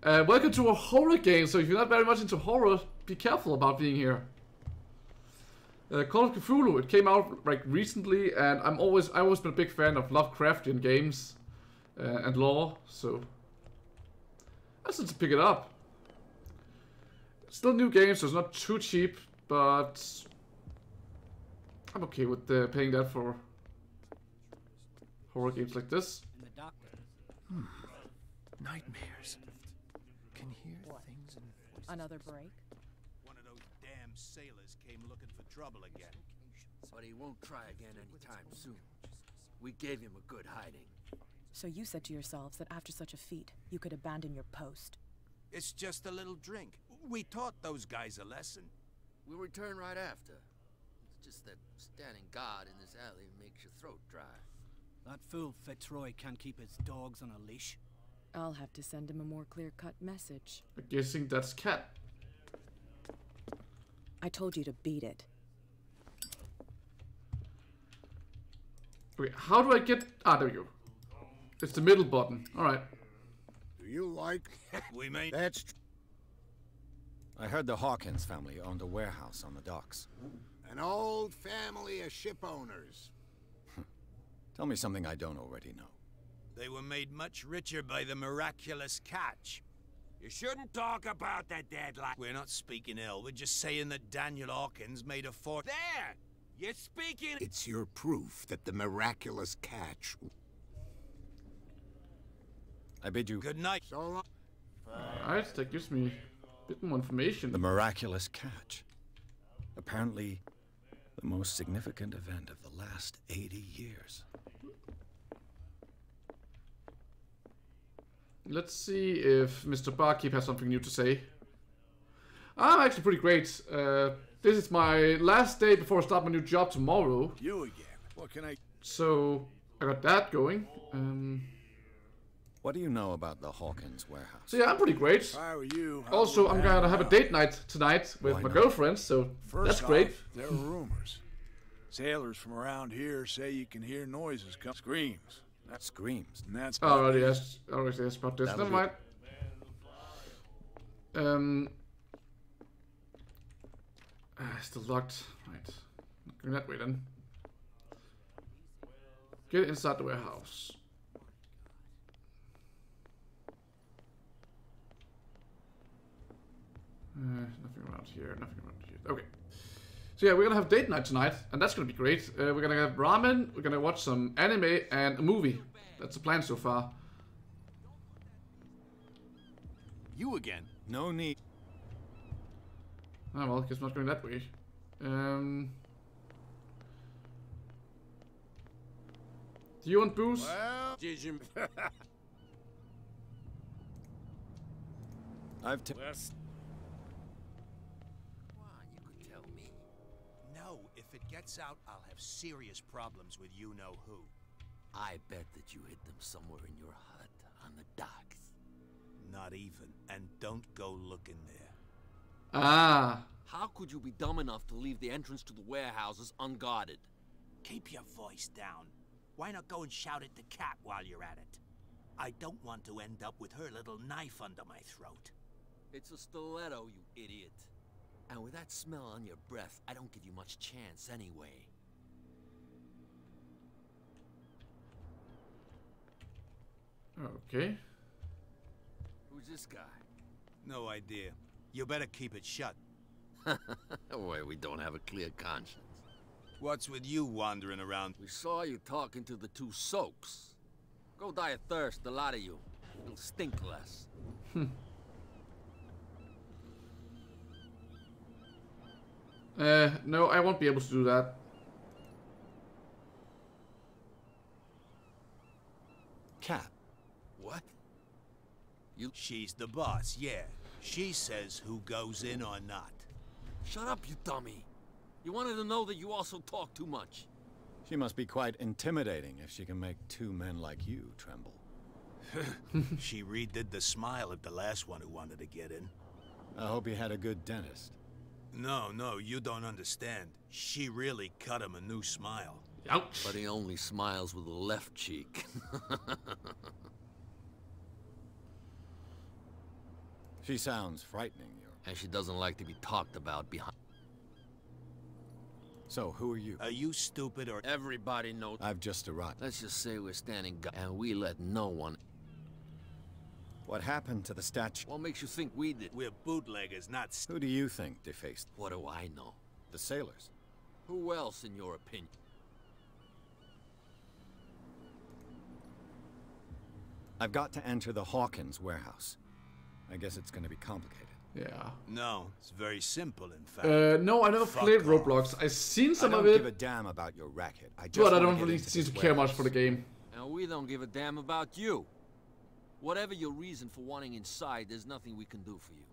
Welcome to a horror game, so if you're not very much into horror, be careful about being here. Call of Cthulu, it came out like recently, and I've always been a big fan of Lovecraftian games and lore, so I decided to pick it up. Still new game, so it's not too cheap, but I'm okay with paying that for horror games like this. Nightmares. Can hear things and voices. Another break? One of those damn sailors came looking for trouble again. But he won't try again anytime soon. We gave him a good hiding. So you said to yourselves that after such a feat, you could abandon your post. It's just a little drink. We taught those guys a lesson. We'll return right after. It's just that standing guard in this alley makes your throat dry. That fool Fitzroy can't keep his dogs on a leash. I'll have to send him a more clear-cut message. I'm guessing that's Cat. I told you to beat it. Okay, how do I get... Ah, there we go. It's the middle button. Alright. Do you like... We may... That's... I heard the Hawkins family owned a warehouse on the docks. An old family of ship owners. Tell me something I don't already know. They were made much richer by the miraculous catch. You shouldn't talk about the dead like... We're not speaking ill, we're just saying that Daniel Hawkins made a fortune. There! You're speaking... It's your proof that the miraculous catch... I bid you good night. So long. Alright, that gives me a bit more information. The miraculous catch. Apparently, the most significant event of the last 80 years. Let's see if Mr. Barkeep has something new to say. I'm actually pretty great. This is my last day before I start my new job tomorrow. You again. What can I... So, I got that going. What do you know about the Hawkins warehouse? So yeah, I'm pretty great. If I were you, Also, I'm gonna have a date night tonight with my girlfriend, so that's great. Off, there are rumors. Sailors from around here say you can hear noises come... Screams. That screams. And that's... Oh, already asked about this. Never mind. Still locked. Right. Not going that way then. Get inside the warehouse. Nothing around here. Nothing around here. Okay. So yeah, we're gonna have date night tonight, and that's gonna be great. We're gonna have ramen, we're gonna watch some anime, and a movie. That's the plan so far. You again? No need. Oh well, guess I'm not going that way. Do you want booze? Well, did you... I've No, if it gets out, I'll have serious problems with you-know-who. I bet that you hid them somewhere in your hut on the docks. Not even, and don't go looking there. Ah. How could you be dumb enough to leave the entrance to the warehouses unguarded? Keep your voice down. Why not go and shout at the cat while you're at it? I don't want to end up with her little knife under my throat. It's a stiletto, you idiot. And with that smell on your breath, I don't give you much chance anyway. Okay. Who's this guy? No idea. You better keep it shut. Why, we don't have a clear conscience. What's with you wandering around? We saw you talking to the two soaks. Go die of thirst, the lot of you. You'll stink less. No, I won't be able to do that. Cat. What? She's the boss, yeah. She says who goes in or not. Shut up, you dummy. You wanted to know that you also talk too much. She must be quite intimidating if she can make two men like you tremble. She redid the smile of the last one who wanted to get in. I hope he had a good dentist. No, you don't understand. She really cut him a new smile. Ouch. But he only smiles with the left cheek. She sounds frightening, and she doesn't like to be talked about behind. So, who are you? Are you stupid or... Everybody knows. I've just arrived. Let's just say we're standing guard, and we let no one... What happened to the statue? What makes you think we did? We're bootleggers, not... Who do you think defaced? What do I know? The sailors. Who else, in your opinion? I've got to enter the Hawkins warehouse. I guess it's going to be complicated. Yeah. No, it's very simple, in fact. No, I never played Roblox. I've seen some of it. I don't give a damn about your racket. But I don't really seem to care much for the game. And we don't give a damn about you. Whatever your reason for wanting inside, there's nothing we can do for you.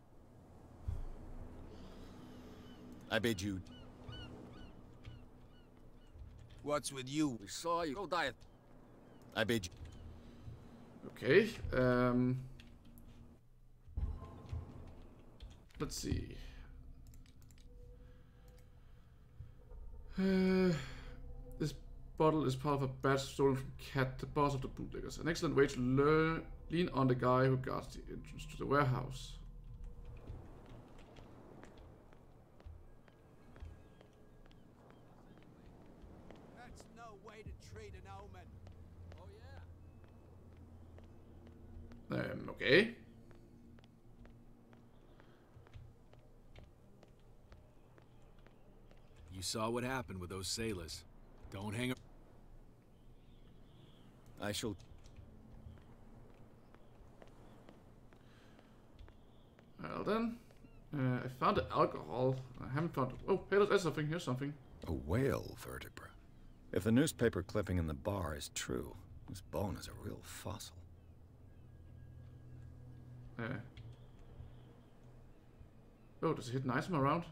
I bid you... What's with you? We saw you. Go die. I bid you... Okay, let's see. This bottle is part of a badge stolen from Cat, the boss of the bootleggers. An excellent way to lean on the guy who guards the entrance to the warehouse. That's no way to treat an omen. Oh yeah. Okay. You saw what happened with those sailors. Don't hang up. I shall... Well then, I found the alcohol. I haven't found... Oh, hey, there's something. Here's something. A whale vertebra. If the newspaper clipping in the bar is true, this bone is a real fossil. Oh, there's a hidden item around.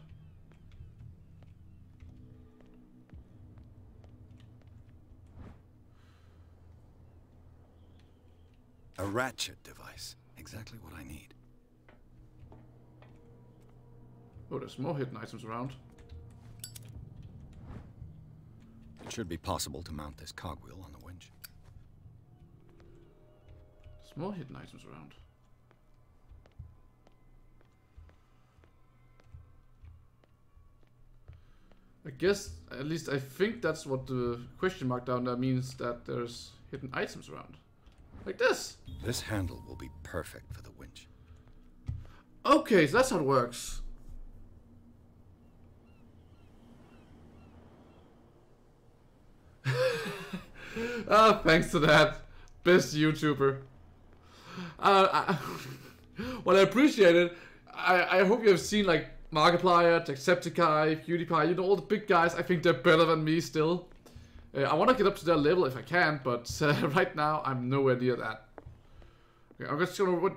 A ratchet device. Exactly what I need. Oh, there's more hidden items around. It should be possible to mount this cogwheel on the winch. There's more hidden items around. I guess, at least I think that's what the question mark down there means, that there's hidden items around. Like this. This handle will be perfect for the winch. Okay, so that's how it works. Ah, thanks to that. Best YouTuber. Well, I appreciate it. I hope you have seen like Markiplier, Jacksepticeye, PewDiePie, you know, all the big guys. I think they're better than me still. I want to get up to their level if I can, but right now I'm nowhere near that. Okay, I'm just gonna...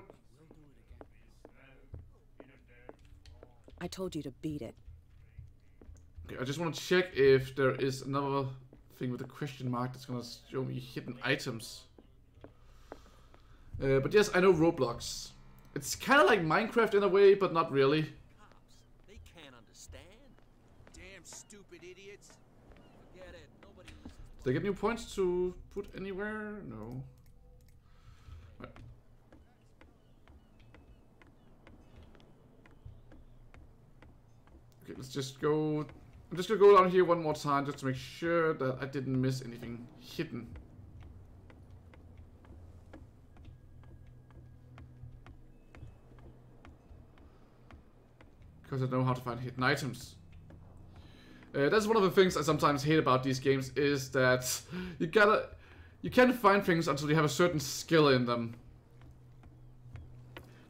I told you to beat it. Okay, I just want to check if there is another thing with a question mark that's gonna show me hidden items. But yes, I know Roblox. It's kind of like Minecraft in a way, but not really. They can't understand. Damn stupid idiots. Forget it. Nobody listens. Did they get new points to put anywhere? No. Right. Okay, let's just go... I'm just gonna go down here one more time just to make sure that I didn't miss anything hidden. Because I know how to find hidden items. That's one of the things I sometimes hate about these games, is that you can't find things until you have a certain skill in them.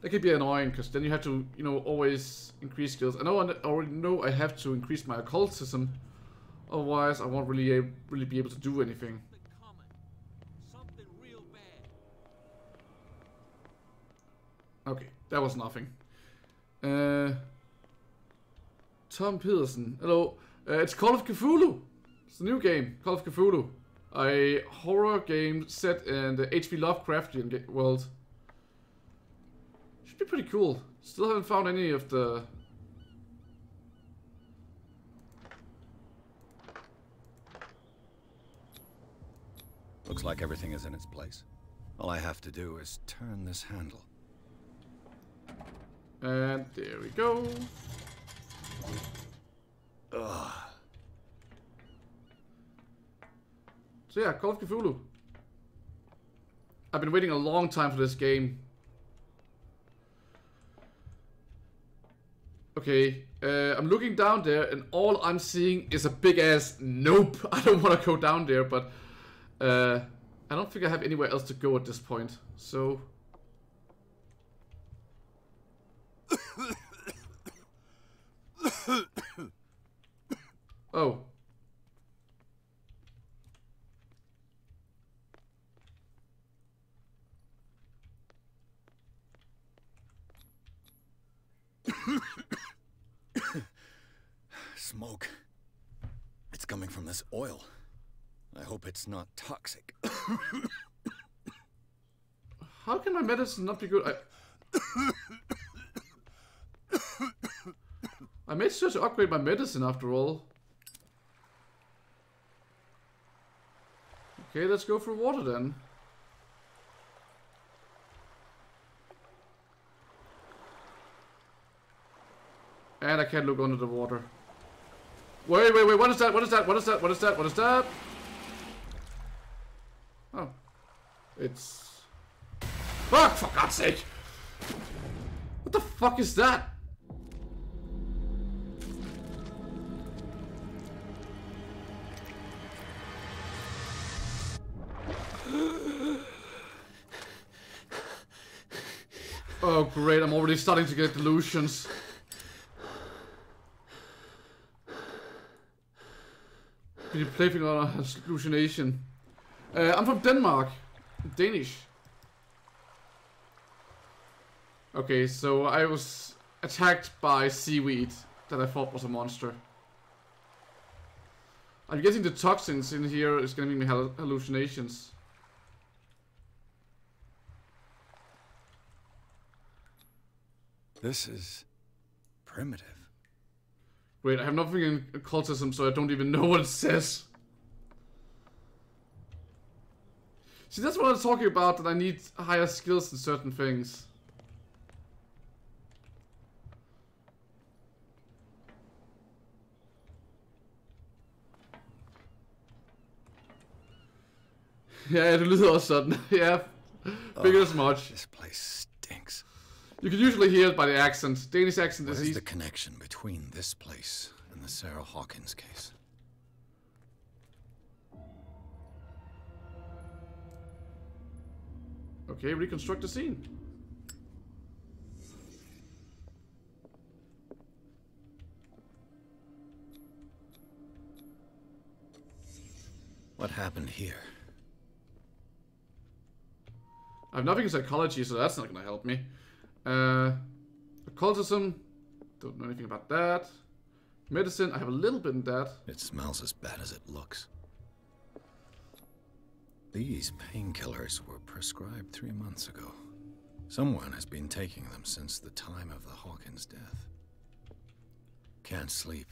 That can be annoying, because then you have to, you know, always increase skills. I already know I have to increase my occultism, otherwise I won't really be able to do anything. Something real bad. Okay, that was nothing. Tom Peterson, hello. It's Call of Cthulhu. It's a new game, Call of Cthulhu. A horror game set in the H.P. Lovecraftian world. Should be pretty cool. Still haven't found any of the... Looks like everything is in its place. All I have to do is turn this handle. And there we go. Ugh. So yeah, Call of Cthulhu. I've been waiting a long time for this game. Okay, I'm looking down there and all I'm seeing is a big ass nope. I don't want to go down there, but I don't think I have anywhere else to go at this point. So oh. Smoke. It's coming from this oil. I hope it's not toxic. How can my medicine not be good? I made sure to upgrade my medicine after all. Okay, let's go for water then. And I can't look under the water. Wait, what is that? What is that? What is that? What is that? What is that? Oh. It's... Fuck, for God's sake! What the fuck is that? Oh great, I'm already starting to get delusions. Been playing on a hallucination. I'm from Denmark. Danish. Okay, so I was attacked by seaweed that I thought was a monster. I'm guessing the toxins in here is gonna give me hallucinations. This is primitive. Wait, I have nothing in occultism, so I don't even know what it says. See, that's what I'm talking about, that I need higher skills in certain things. Ja, det lyder også sådan. Ja, figured as much. This place stinks. You can usually hear it by the accent. Danish accent is easy. What is the connection between this place and the Sarah Hawkins case? Okay, reconstruct the scene. What happened here? I have nothing in psychology, so that's not gonna help me. Occultism, don't know anything about that. Medicine, I have a little bit in that. It smells as bad as it looks. These painkillers were prescribed 3 months ago. Someone has been taking them since the time of the Hawkins death. Can't sleep.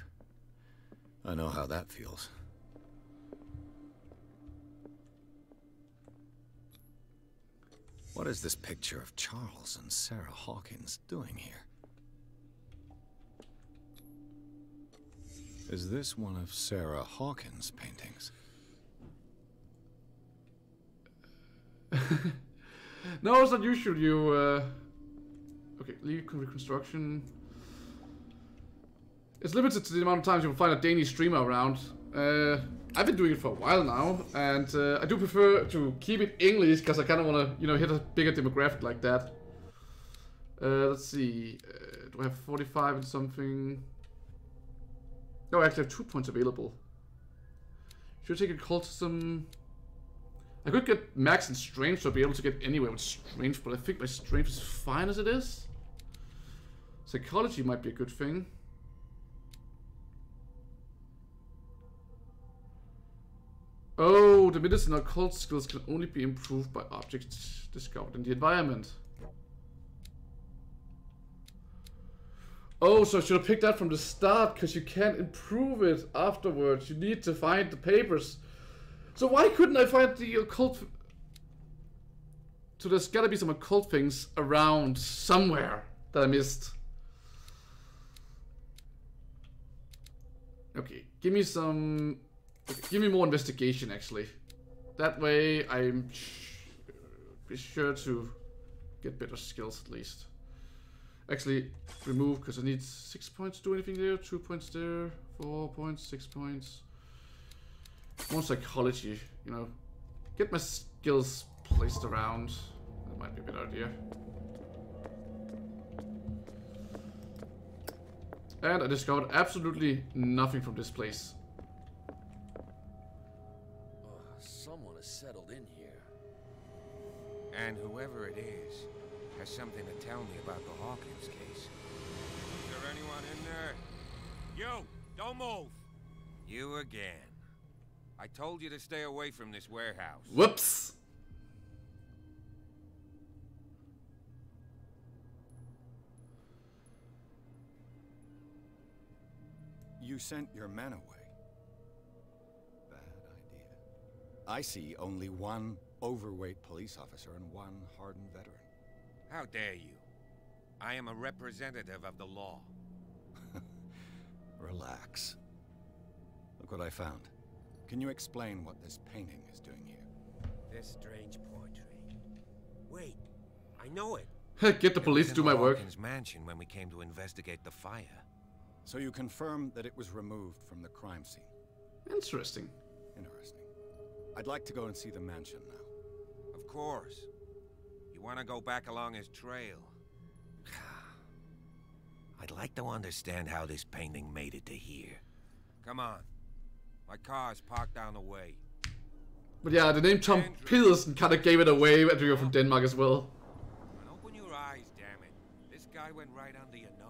I know how that feels. What is this picture of Charles and Sarah Hawkins doing here? Is this one of Sarah Hawkins' paintings? No, it's not usual. You, okay, leave reconstruction. It's limited to the amount of times you will find a Danish streamer around. I've been doing it for a while now, and I do prefer to keep it English because I kind of want to, you know, hit a bigger demographic like that. Let's see. Do I have 45 and something? No, I actually have 2 points available. Should I take occultism? I could get max in strength, so I'll be able to get anywhere with strength, but I think my strength is fine as it is. Psychology might be a good thing. Oh, the medicine and occult skills can only be improved by objects discovered in the environment. Oh, so I should have picked that from the start, because you can't improve it afterwards. You need to find the papers. So why couldn't I find the occult... So there's gotta be some occult things around somewhere that I missed. Okay, give me some... Okay, give me more investigation, actually. That way, I'm be sure to get better skills, at least. Actually, remove, because I need 6 points to do anything there. 2 points there. 4 points, 6 points. More psychology, you know. Get my skills placed around. That might be a better idea. And I discovered absolutely nothing from this place. Someone has settled in here. And whoever it is has something to tell me about the Hawkins case. Is there anyone in there? You! Don't move! You again. I told you to stay away from this warehouse. Whoops! You sent your men away. Bad idea. I see only one overweight police officer and one hardened veteran. How dare you? I am a representative of the law. Relax. Look what I found. Can you explain what this painting is doing here? This strange portrait. Wait, I know it. Get the police to do my work. Hawkins' mansion when we came to investigate the fire. So you confirm that it was removed from the crime scene? Interesting. Interesting. I'd like to go and see the mansion now. Of course. You want to go back along his trail? I'd like to understand how this painting made it to here. Come on. My car's parked down the way. But yeah, the name Tom Peterson kind of gave it away that we were from Denmark as well. And open your eyes, damn it. This guy went right under your nose.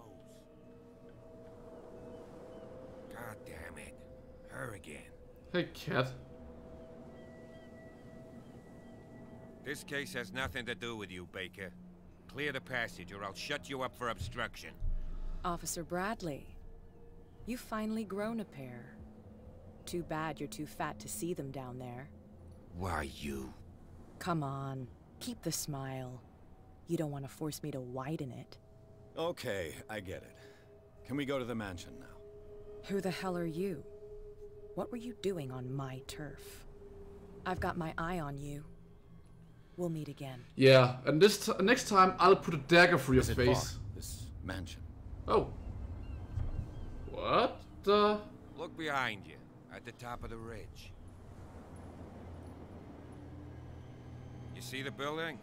God damn it. Her again. Hey, cat. This case has nothing to do with you, Baker. Clear the passage or I'll shut you up for obstruction. Officer Bradley, you've finally grown a pair. Too bad you're too fat to see them down there. Why, you? Come on, keep the smile. You don't want to force me to widen it. Okay, I get it. Can we go to the mansion now? Who the hell are you? What were you doing on my turf? I've got my eye on you. We'll meet again. Yeah, and this next time I'll put a dagger through your face. This mansion. Oh. What the? Look behind you, at the top of the ridge. You see the building?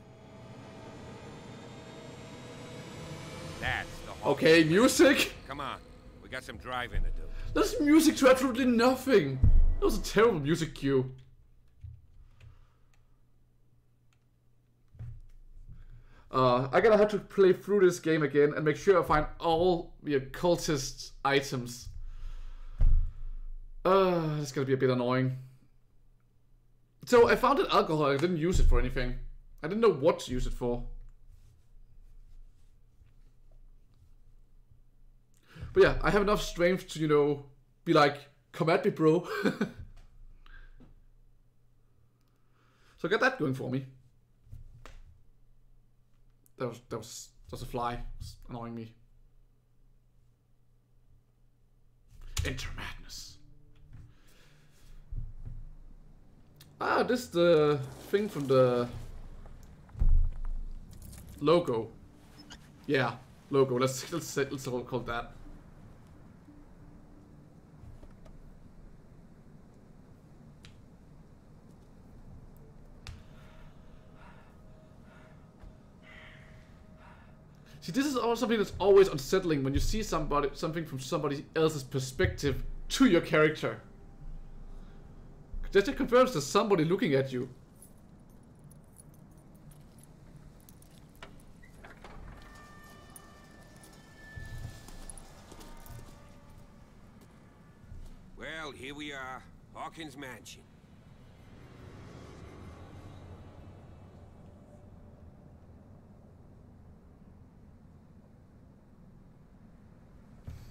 That's the hall. Okay, music? Come on, we got some driving to do. There's music to absolutely nothing. That was a terrible music cue. I'm gonna have to play through this game again and make sure I find all the occultist items. It's gonna be a bit annoying. So I found an alcohol, I didn't use it for anything. I didn't know what to use it for. But yeah, I have enough strength to, you know, be like, come at me, bro. So I got that going for me. That was a fly. It's annoying me. Enter madness. Ah, this is the thing from the logo. Yeah, logo. Let's call it that. See, this is also something that's always unsettling when you see something from somebody else's perspective to your character. That confirms there's somebody looking at you. Well, here we are, Hawkins' mansion.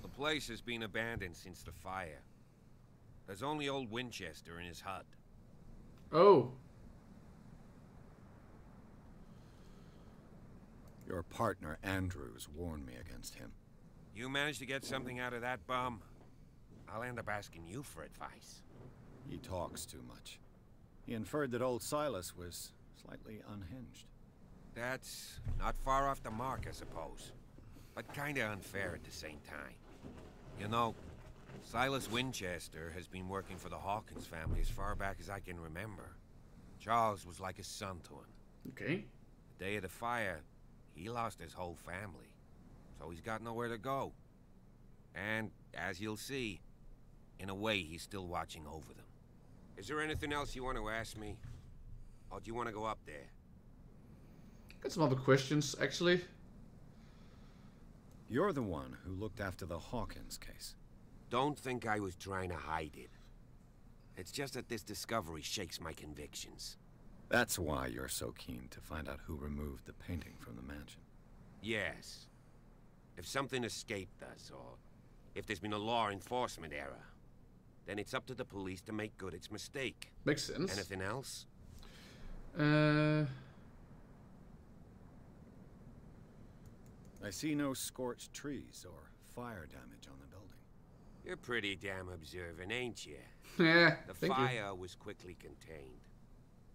The place has been abandoned since the fire. There's only old Winchester in his hut. Oh. Your partner, Andrews, warned me against him. You managed to get something out of that bum? I'll end up asking you for advice. He talks too much. He inferred that old Silas was slightly unhinged. That's not far off the mark, I suppose. But kinda unfair at the same time. You know, Silas Winchester has been working for the Hawkins family as far back as I can remember. Charles was like a son to him. Okay. The day of the fire, he lost his whole family. So he's got nowhere to go. And, as you'll see, in a way, he's still watching over them. Is there anything else you want to ask me? Or do you want to go up there? Got some other questions, actually. You're the one who looked after the Hawkins case. Don't think I was trying to hide it. It's just that this discovery shakes my convictions. That's why you're so keen to find out who removed the painting from the mansion. Yes. If something escaped us, or if there's been a law enforcement error, then it's up to the police to make good its mistake. Makes sense. Anything else? I see no scorched trees or fire damage on the building. You're pretty damn observant, ain't you? Yeah, The thank fire you. was quickly contained.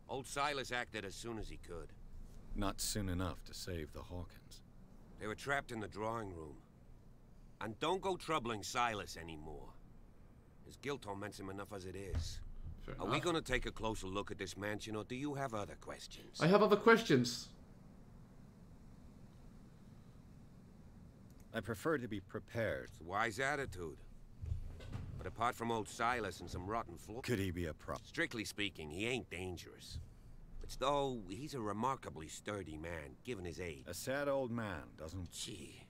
Old Silas acted as soon as he could. Not soon enough to save the Hawkins. They were trapped in the drawing room. And don't go troubling Silas anymore. His guilt torments him enough as it is. Fair Are we enough. gonna take a closer look at this mansion, or do you have other questions? I have other questions. I prefer to be prepared. It's a wise attitude. But apart from old Silas and some rotten floor... Could he be a prop? Strictly speaking, he ain't dangerous. But though, he's a remarkably sturdy man, given his age. A sad old man, doesn't... Gee,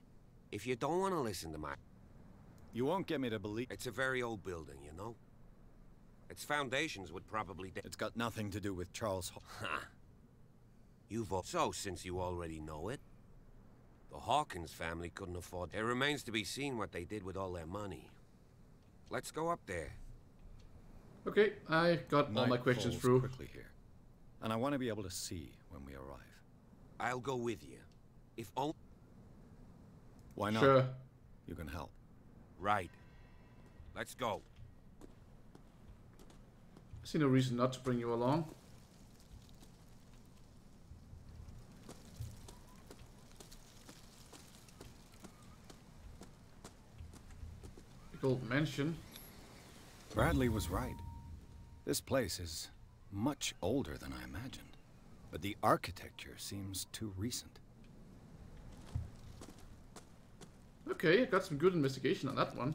if you don't want to listen to my... You won't get me to believe... It's a very old building, you know? Its foundations would probably... It's got nothing to do with Charles... Ha! So, since you already know it, the Hawkins family couldn't afford... It remains to be seen what they did with all their money. Let's go up there. Okay, I got all my Night questions falls through. quickly here, and I want to be able to see when we arrive. I'll go with you. If only... Why not? Sure. You can help. Right. Let's go. I see no reason not to bring you along. Big old mansion. Bradley was right. This place is much older than I imagined, but the architecture seems too recent. Okay, I got some good investigation on that one.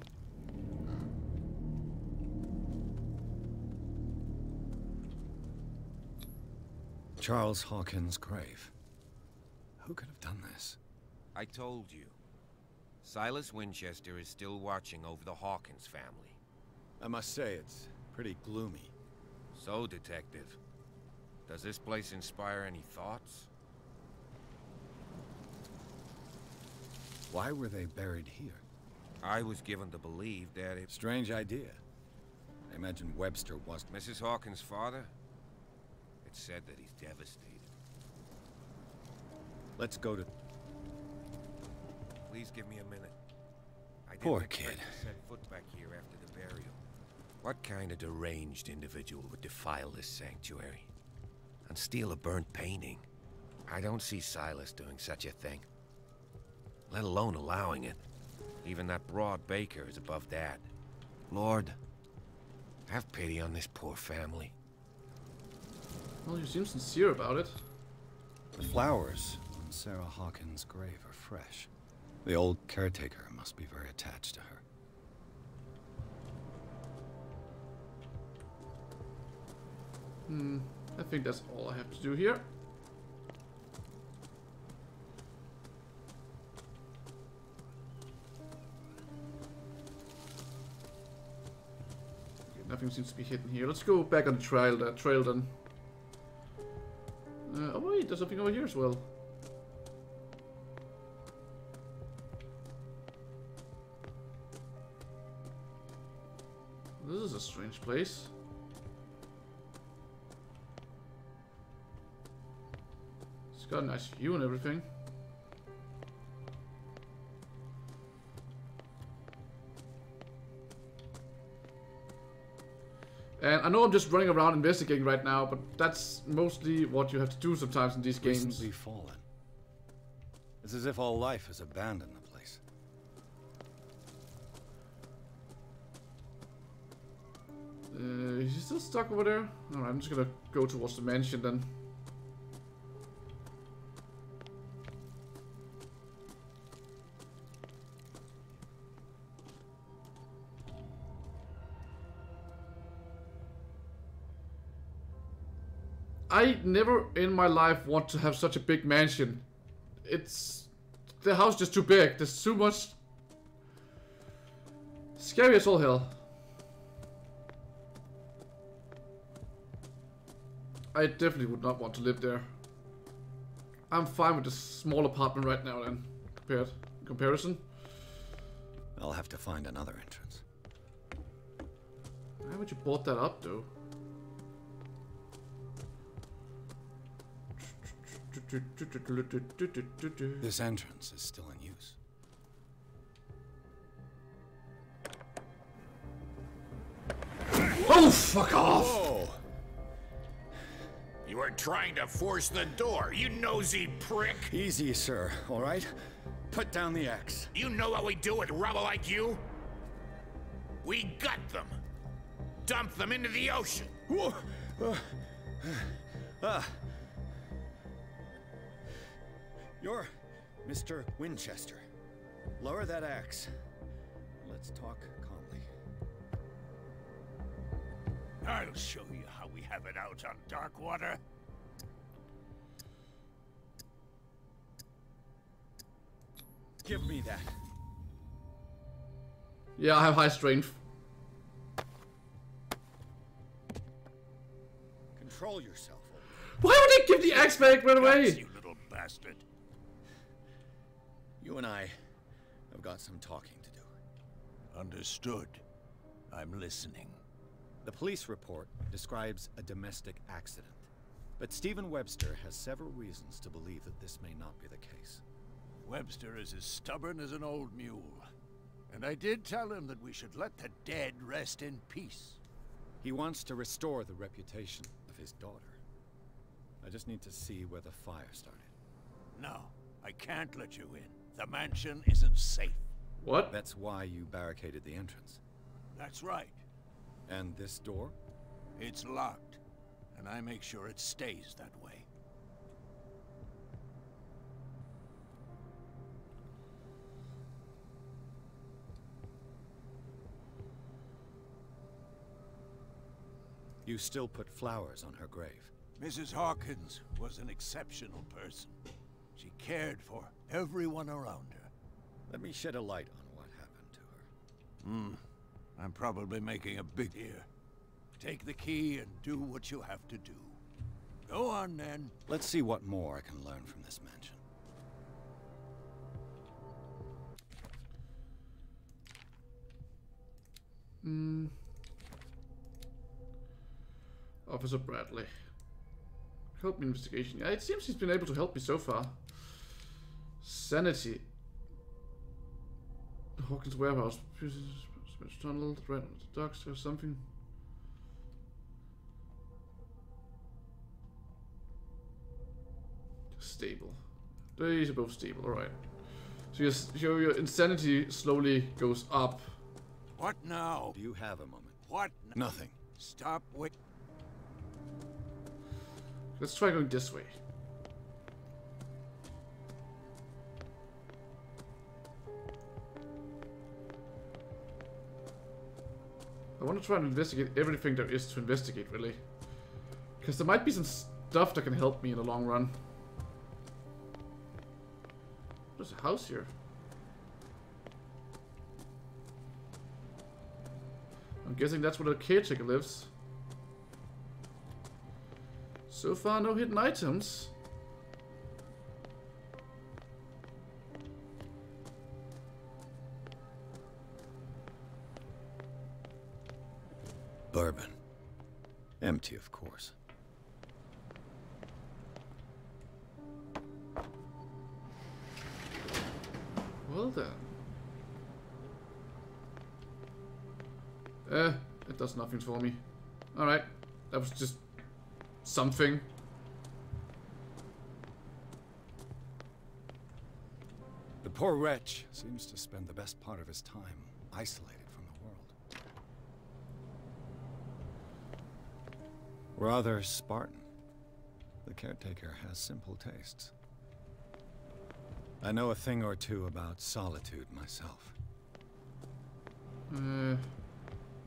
Charles Hawkins' grave. Who could have done this? I told you. Silas Winchester is still watching over the Hawkins family. I must say, it's pretty gloomy. So, Detective, does this place inspire any thoughts? Why were they buried here? I was given to believe that it... Strange idea. I imagine Webster was... Mrs. Hawkins' father? It's said that he's devastated. Let's go to... Please give me a minute. I didn't Poor expect kid. to set foot back here after the burial. What kind of deranged individual would defile this sanctuary? And steal a burnt painting? I don't see Silas doing such a thing. Let alone allowing it. Even that broad baker is above that. Lord, have pity on this poor family. Well, you seem sincere about it. The flowers on Sarah Hawkins' grave are fresh. The old caretaker must be very attached to her. I think that's all I have to do here. Okay, nothing seems to be hidden here. Let's go back on the trail then. Oh wait, there's something over here as well. This is a strange place. It's got a nice view and everything. And I know I'm just running around investigating right now, but that's mostly what you have to do sometimes in these games. Recently fallen. It's as if all life has abandoned the place. Is he still stuck over there? Alright, I'm just gonna go towards the mansion then. I never in my life want to have such a big mansion. The house is just too big. There's too much. Scary as all hell. I definitely would not want to live there. I'm fine with this small apartment right now then, in comparison. I'll have to find another entrance. Why would you board that up though? This entrance is still in use. Oh, fuck off! Whoa. You are trying to force the door, you nosy prick! Easy, sir, all right? Put down the axe. You know what we do with rubble like you? We gut them. Dump them into the ocean. You're Mr. Winchester. Lower that axe. Let's talk calmly. I'll show you how we have it out on Darkwater. Give me that. Yeah, I have high strength. Control yourself. Why would they give the axe back right away? You little bastard. You and I have got some talking to do. Understood. I'm listening. The police report describes a domestic accident, but Stephen Webster has several reasons to believe that this may not be the case. Webster is as stubborn as an old mule. And I did tell him that we should let the dead rest in peace. He wants to restore the reputation of his daughter. I just need to see where the fire started. No, I can't let you in. The mansion isn't safe. What? That's why you barricaded the entrance. That's right. And this door? It's locked, and I make sure it stays that way. You still put flowers on her grave. Mrs. Hawkins was an exceptional person. She cared for everyone around her. Let me shed a light on what happened to her. I'm probably making a big deal. Take the key and do what you have to do. Go on, then. Let's see what more I can learn from this mansion. Officer Bradley. Help me investigation. Yeah, it seems he's been able to help me so far. Sanity. Hawkins warehouse. Tunnel, right on the docks or something. Stable. These are both stable, alright. So your insanity slowly goes up. What now? Do you have a moment? What? Nothing. Stop, wait. Let's try going this way. I want to try and investigate everything there is to investigate, really. Because there might be some stuff that can help me in the long run. There's a house here. I'm guessing that's where the caretaker lives. So far, no hidden items. Bourbon. Empty, of course. Well then. It does nothing for me. Alright. That was just something. The poor wretch seems to spend the best part of his time isolated from the world. Rather Spartan. The caretaker has simple tastes. I know a thing or two about solitude myself.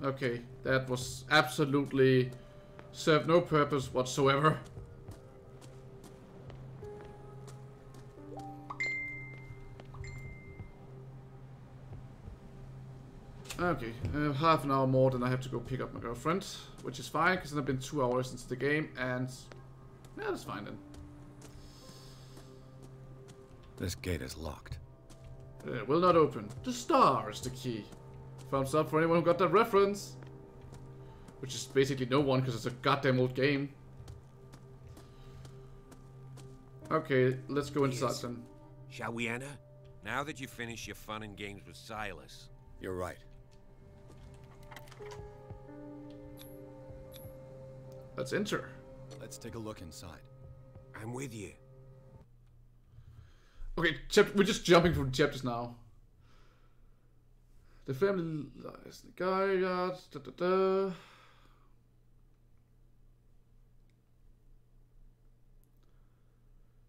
Okay, that was absolutely served no purpose whatsoever. Okay, half an hour more, then I have to go pick up my girlfriend, which is fine, because I've been 2 hours into the game, and yeah, that's fine then. This gate is locked. It will not open. The star is the key. Thumbs up for anyone who got that reference. Which is basically no one, because it's a goddamn old game. Okay, let's go inside then. Shall we enter? Now that you've finished your fun and games with Silas. You're right. Let's enter. Let's take a look inside. I'm with you. Okay, we're just jumping from chapters now. The family lies in the graveyard.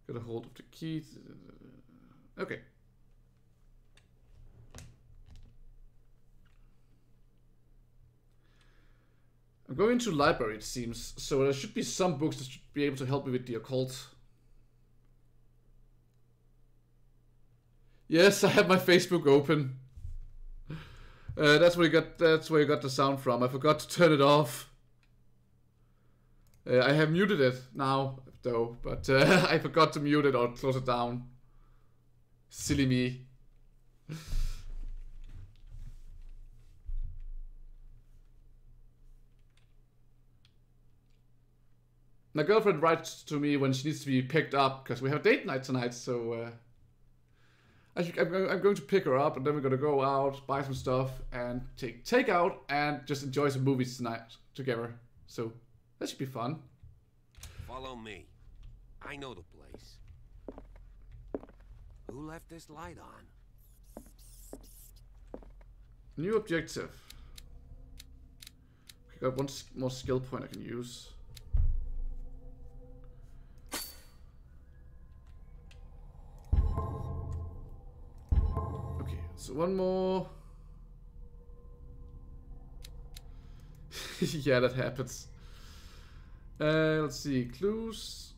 Get a hold of the key. Okay. I'm going to library, it seems, so there should be some books that should be able to help me with the occult. Yes, I have my Facebook open. That's where you got the sound from. I forgot to turn it off. I have muted it now, though, but I forgot to mute it or close it down. Silly me. My girlfriend writes to me when she needs to be picked up, because we have date night tonight, so I'm going to pick her up, and then we're going to go out, buy some stuff, and take out, and just enjoy some movies tonight together. So that should be fun. Follow me. I know the place. Who left this light on? New objective. I got one more skill point I can use. So one more. Yeah, that happens. Let's see, clues.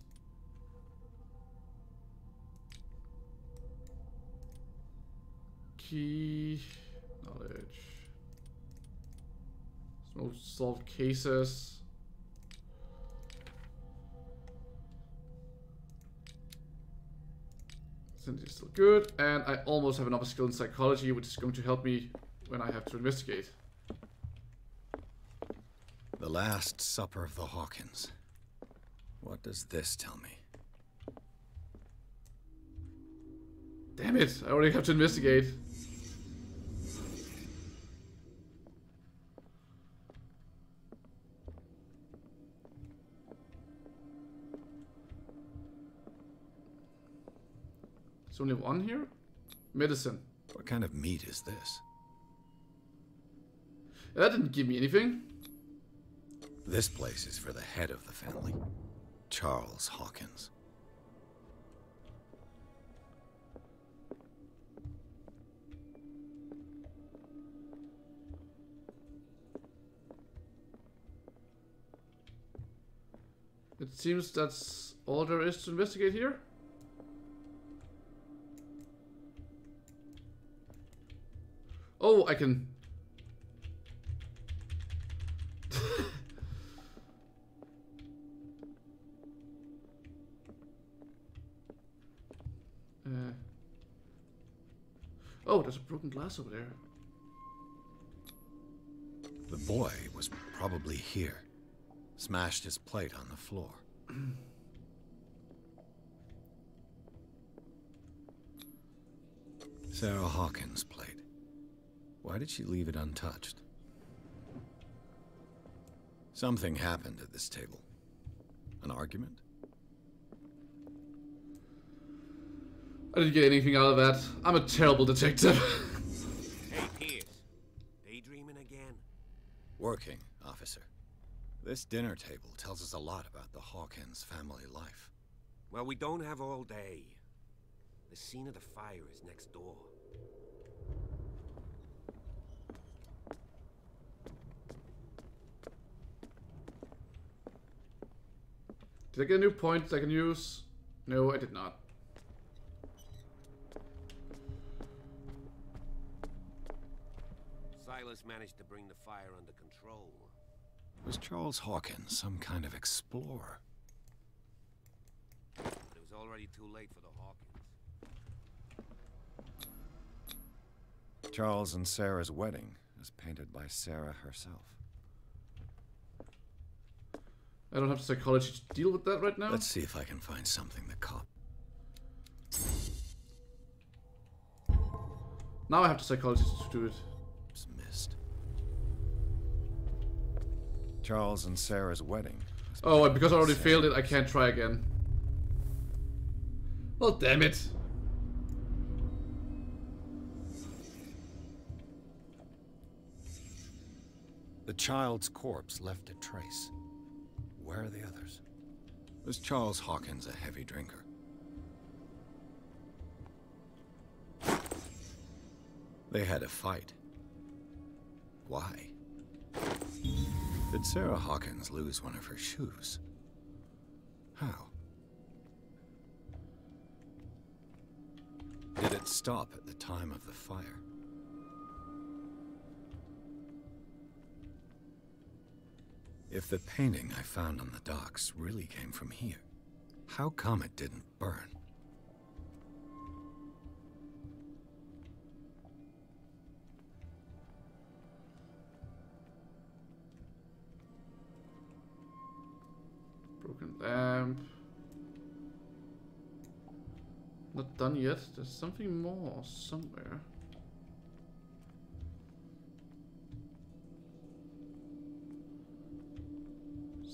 Key, knowledge. No solved cases. Sanity is still good, and I almost have another skill in psychology, which is going to help me when I have to investigate. The Last Supper of the Hawkins. What does this tell me? Damn it, I already have to investigate. There's only one here? Medicine. What kind of meat is this? That didn't give me anything. This place is for the head of the family, Charles Hawkins. It seems that's all there is to investigate here. Oh, I can... Oh, there's a broken glass over there. The boy was probably here. Smashed his plate on the floor. Sarah Hawkins' plate. Why did she leave it untouched? Something happened at this table. An argument? I didn't get anything out of that. I'm a terrible detective. Hey, Pierce. Daydreaming again? Working, officer. This dinner table tells us a lot about the Hawkins family life. Well, we don't have all day. The scene of the fire is next door. Did I get a new point I can use? No, I did not. Silas managed to bring the fire under control. Was Charles Hawkins some kind of explorer? But it was already too late for the Hawkins. Charles and Sarah's wedding is painted by Sarah herself. I don't have the psychology to deal with that right now. Let's see if I can find something the cop... Now I have the psychology to do it. It's missed. Charles and Sarah's wedding. Oh, and because I already failed it, I can't try again. Well, damn it. The child's corpse left a trace. Where are the others? Was Charles Hawkins a heavy drinker? They had a fight. Why? Did Sarah Hawkins lose one of her shoes? How? Did it stop at the time of the fire? If the painting I found on the docks really came from here, how come it didn't burn? Broken lamp. Not done yet. There's something more somewhere.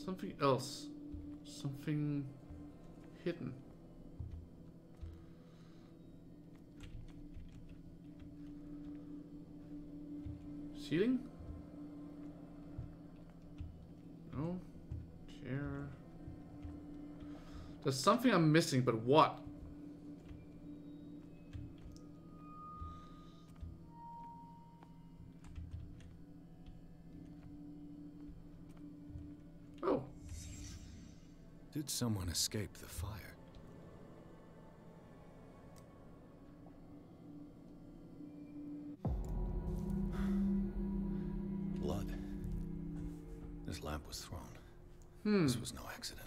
Something else. Something hidden. Ceiling? No. Chair. There's something I'm missing, but what? Oh. Did someone escape the fire? Blood. This lamp was thrown. This was no accident.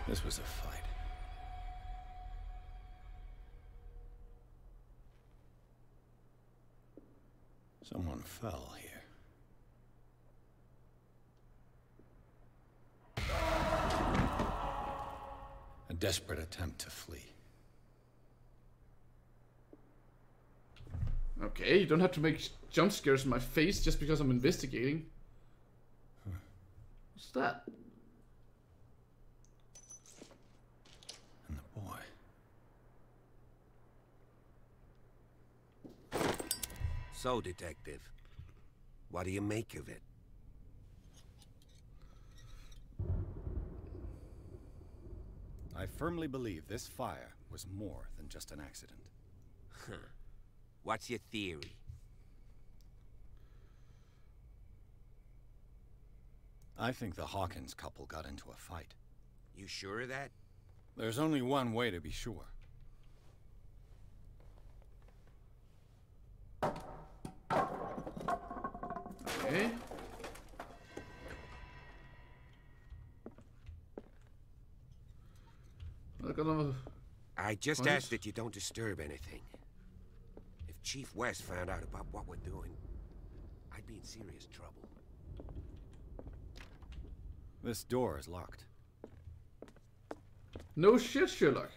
This was a fight. Someone fell here. A desperate attempt to flee. Okay, you don't have to make jump scares in my face just because I'm investigating. What's that? And the boy. So, Detective, what do you make of it? I firmly believe this fire was more than just an accident. Huh. What's your theory? I think the Hawkins couple got into a fight. You sure of that? There's only one way to be sure. Okay. I just ask that you don't disturb anything. If Chief West found out about what we're doing, I'd be in serious trouble. This door is locked. No shit, Sherlock.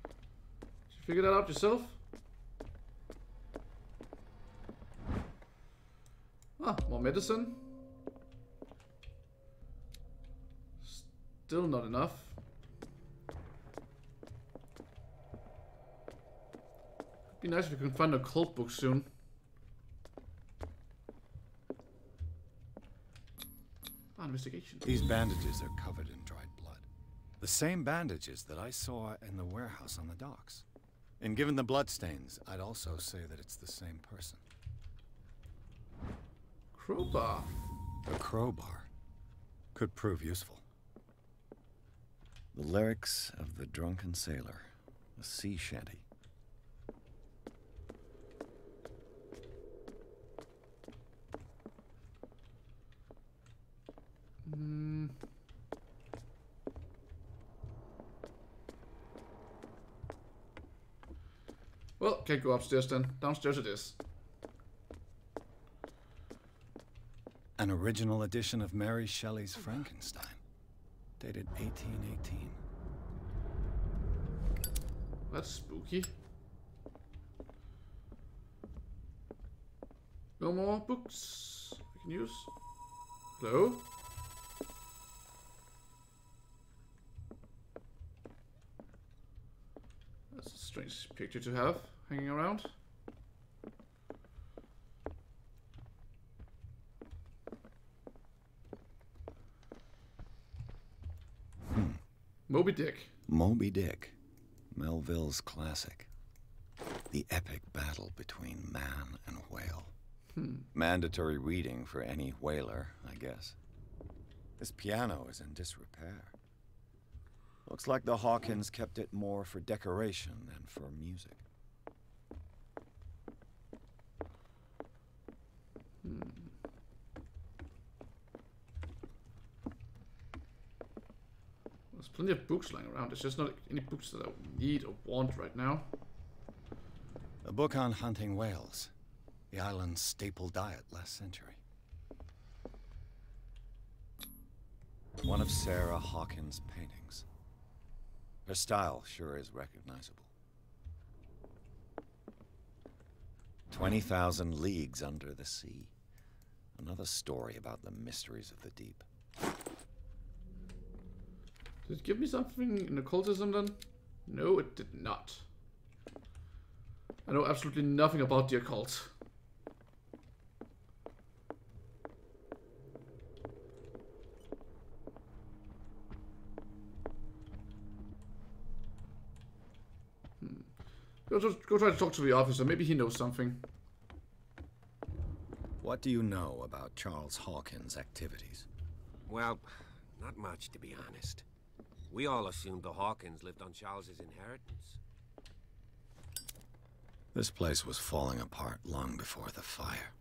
Did you figure that out yourself? medicine. Still not enough. It'd be nice if we can find a cult book soon. Investigation. These bandages are covered in dried blood. The same bandages that I saw in the warehouse on the docks. And given the bloodstains, I'd also say that it's the same person. Crowbar. A crowbar could prove useful. The lyrics of the drunken sailor, a sea shanty. Well, can't go upstairs then. Downstairs it is. An original edition of Mary Shelley's Frankenstein, dated 1818. That's spooky. No more books I can use. Hello? That's a strange picture to have hanging around. Moby Dick. Moby Dick, Melville's classic. The epic battle between man and whale. Mandatory reading for any whaler, I guess. This piano is in disrepair. Looks like the Hawkins kept it more for decoration than for music. There's plenty of books lying around. There's just not any books that I need or want right now. A book on hunting whales. The island's staple diet last century. One of Sarah Hawkins' paintings. Her style sure is recognizable. 20,000 Leagues Under the Sea. Another story about the mysteries of the deep. Did it give me something in occultism then? No, it did not. I know absolutely nothing about the occult. Go try to talk to the officer. Maybe he knows something. What do you know about Charles Hawkins' activities? Well, not much, to be honest. We all assumed the Hawkins lived on Charles's inheritance. This place was falling apart long before the fire.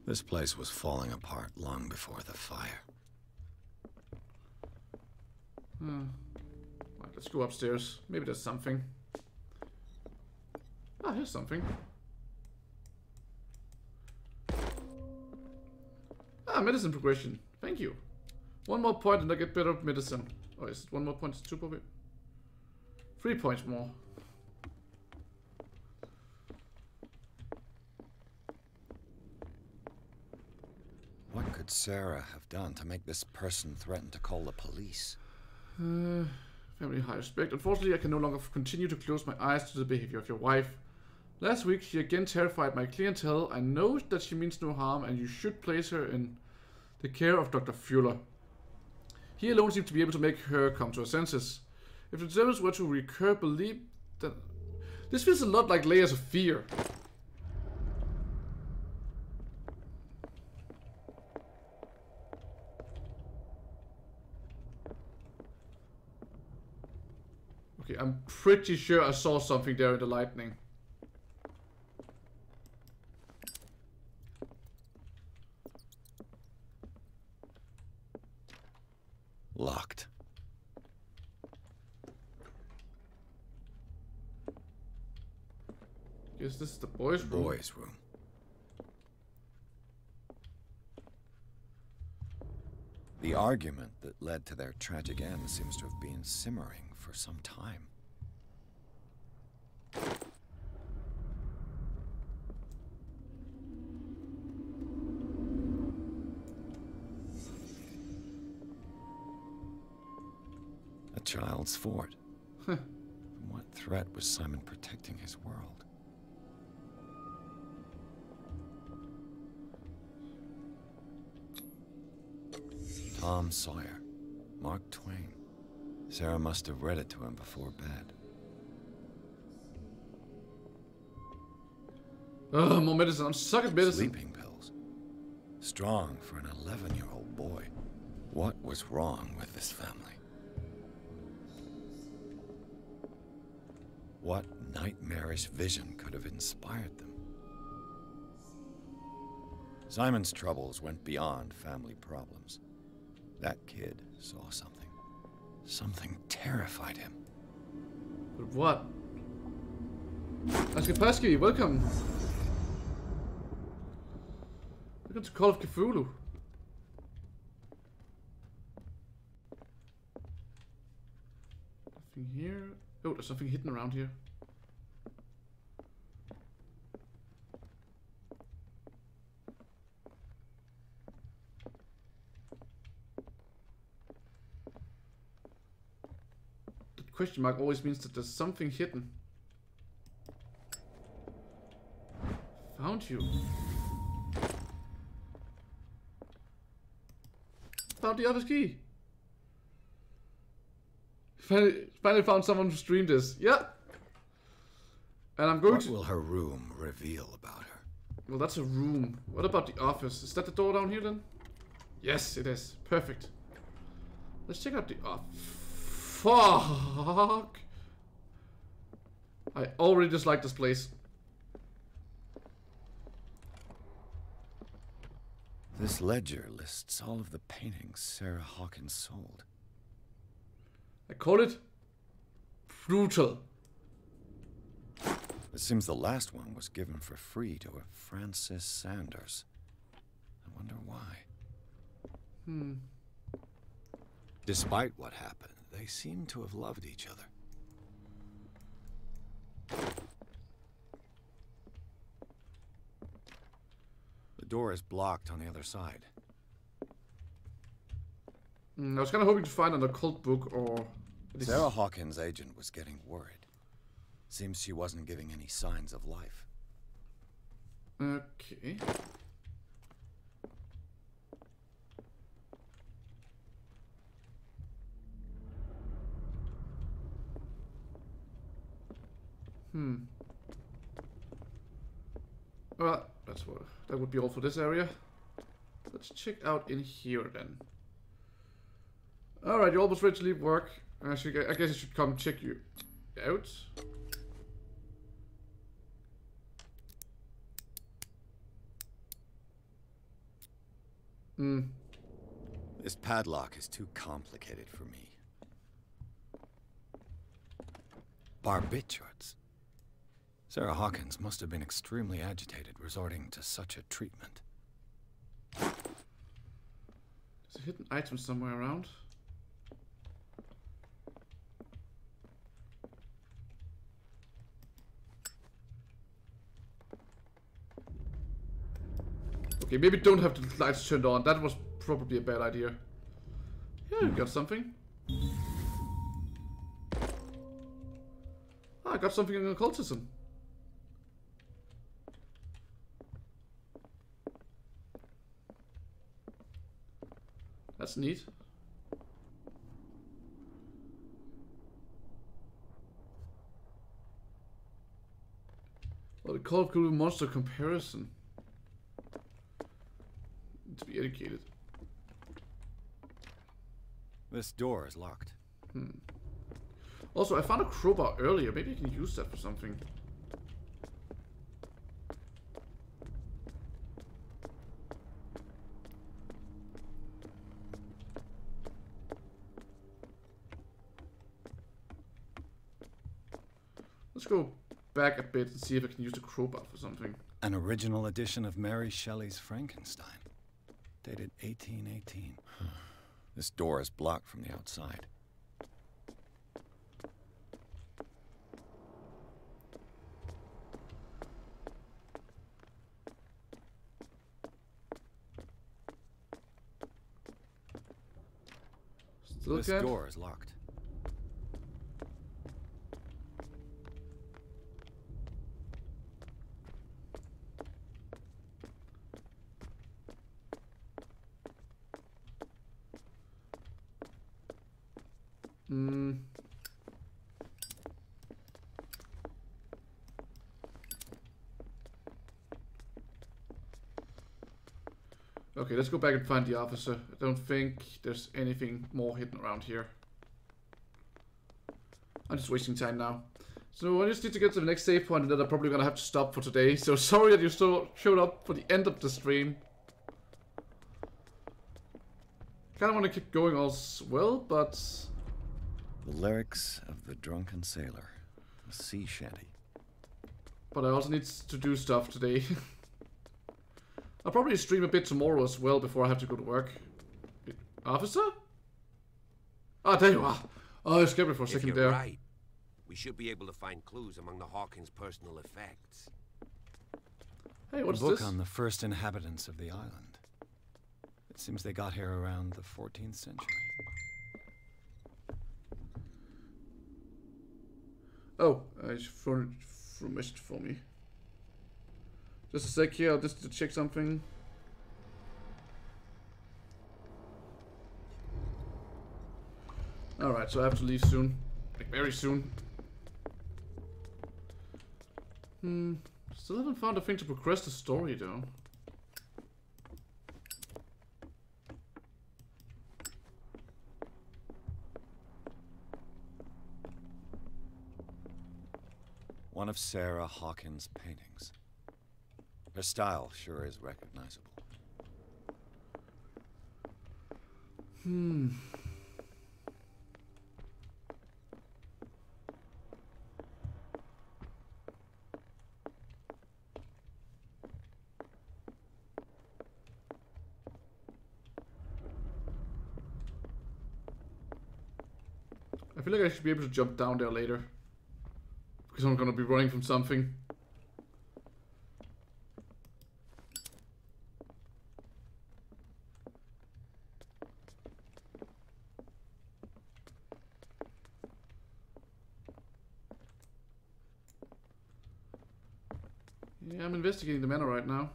This place was falling apart long before the fire. Right, let's go upstairs. Maybe there's something. Ah, here's something. Ah, medicine progression. Thank you. One more point and I get better medicine. Oh, is it one more point? It's 2 points. 3 points more. What could Sarah have done to make this person threaten to call the police? Family high respect. Unfortunately, I can no longer continue to close my eyes to the behavior of your wife. Last week, she again terrified my clientele. I know that she means no harm, and you should place her in the care of Dr. Fuller. He alone seems to be able to make her come to her senses. If the Germans were to recur, believe that... This feels a lot like Layers of Fear. Okay, I'm pretty sure I saw something there in the lightning. Locked. Guess this is the boys' room. Boys' room. The argument that led to their tragic end seems to have been simmering for some time. child's fort. From what threat was Simon protecting his world? Tom Sawyer, Mark Twain. Sarah must have read it to him before bed. Oh, more medicine. I'm suck at medicine. Sleeping pills. Strong for an 11-year-old boy. What was wrong with this family? What nightmarish vision could have inspired them? Simon's troubles went beyond family problems. That kid saw something. Something terrified him. But what? Askapaski, welcome. Welcome to Call of Cthulhu. Nothing here. Oh, there's something hidden around here. The question mark always means that there's something hidden. Found you. Found the office key. Finally found someone who streamed this. Yeah. And I'm going to... What will her room reveal about her? Well, that's a room. What about the office? Is that the door down here then? Yes, it is. Perfect. Let's check out the office. Fuck. I already dislike this place. This ledger lists all of the paintings Sarah Hawkins sold. I call it brutal. It seems the last one was given for free to a Francis Sanders. I wonder why. Despite what happened, they seem to have loved each other. The door is blocked on the other side. I was kind of hoping to find an occult book or... Sarah Hawkins' agent was getting worried. Seems she wasn't giving any signs of life. Okay. Well, that would be all for this area. Let's check out in here then. Alright, you're almost ready to leave work. I guess I should come check you out. This padlock is too complicated for me. Barbiturates. Sarah Hawkins must have been extremely agitated, resorting to such a treatment. There's a hidden item somewhere around. Okay, maybe don't have the lights turned on. That was probably a bad idea. Yeah, we got something. Ah, I got something in occultism. That's neat. Well, the Call of Cthulhu monster comparison. To be educated. This door is locked. Also, I found a crowbar earlier. Maybe I can use that for something. Let's go back a bit and see if I can use the crowbar for something. An original edition of Mary Shelley's Frankenstein. Dated 1818. This door is blocked from the outside. Still this can't? door is locked. Okay, let's go back and find the officer. I don't think there's anything more hidden around here. I'm just wasting time now. So I just need to get to the next save point, and then I'm probably gonna have to stop for today. So sorry that you still showed up for the end of the stream. Kinda wanna keep going as well, but... The lyrics of the drunken sailor. A sea shanty. But I also need to do stuff today. I'll probably stream a bit tomorrow as well before I have to go to work. Officer? Ah, there you are. Oh, I scared me for a second there. Right. We should be able to find clues among the Hawkins' personal effects. Hey, what's this? A book this? on the first inhabitants of the island. It seems they got here around the 14th century. Oh, it's from a message for me. Just a sec here, I'll just check something. Alright, so I have to leave soon. Like, very soon. Still haven't found a thing to progress the story, though. One of Sarah Hawkins' paintings. Her style sure is recognizable. I feel like I should be able to jump down there later. Because I'm gonna be running from something. Yeah, I'm investigating the manor right now.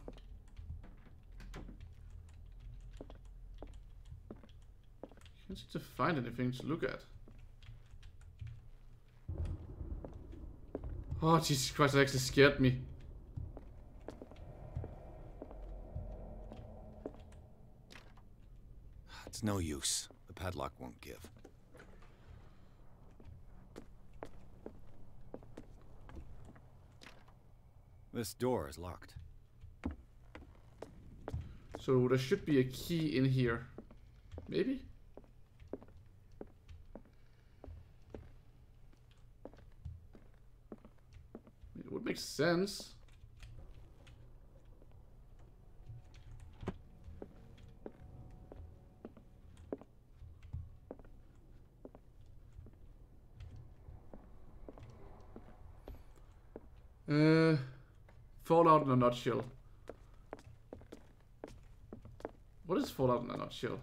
Can't seem to find anything to look at. Oh, Jesus Christ, that actually scared me. It's no use. The padlock won't give. This door is locked. So there should be a key in here. Maybe? It would make sense. Fallout in a nutshell. What is Fallout in a nutshell?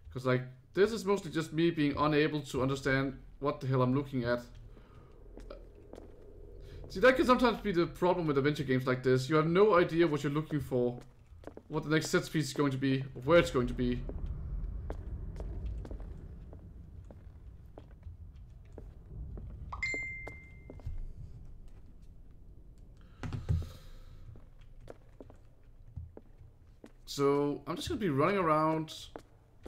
Because, like, this is mostly just me being unable to understand what the hell I'm looking at. See, that can sometimes be the problem with adventure games like this. You have no idea what you're looking for. What the next set piece is going to be, or where it's going to be. So, I'm just going to be running around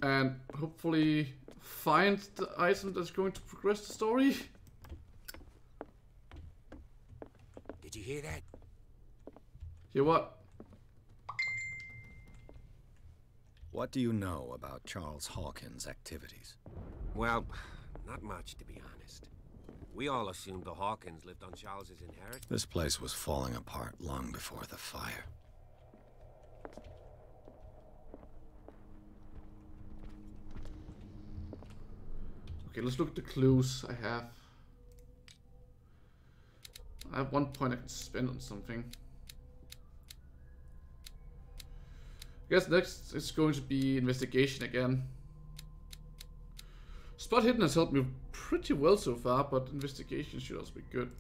and hopefully find the item that's going to progress the story. Did you hear that? Hear what? What do you know about Charles Hawkins' activities? Well, not much, to be honest. We all assumed the Hawkins lived on Charles's inheritance. This place was falling apart long before the fire. Okay, let's look at the clues I have. I have 1 point I can spend on something. I guess next is going to be investigation again. Spot hidden has helped me pretty well so far, but investigation should also be good.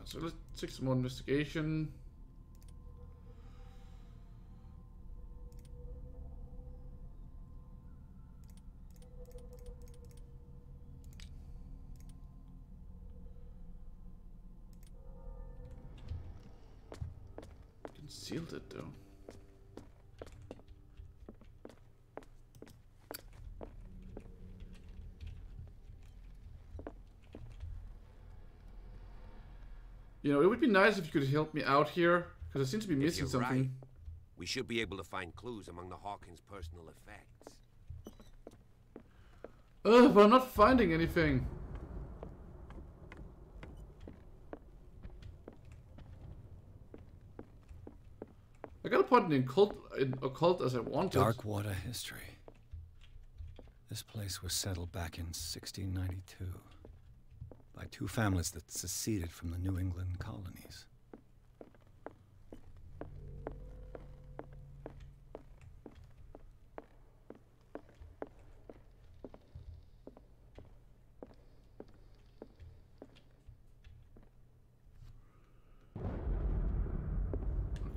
So let's take some more investigation. sealed it though. You know, it would be nice if you could help me out here, because I seem to be missing something. Right, we should be able to find clues among the Hawkins' personal effects. Ugh, but I'm not finding anything. I gotta put in occult as I wanted. Darkwater history. This place was settled back in 1692 by two families that seceded from the New England colonies.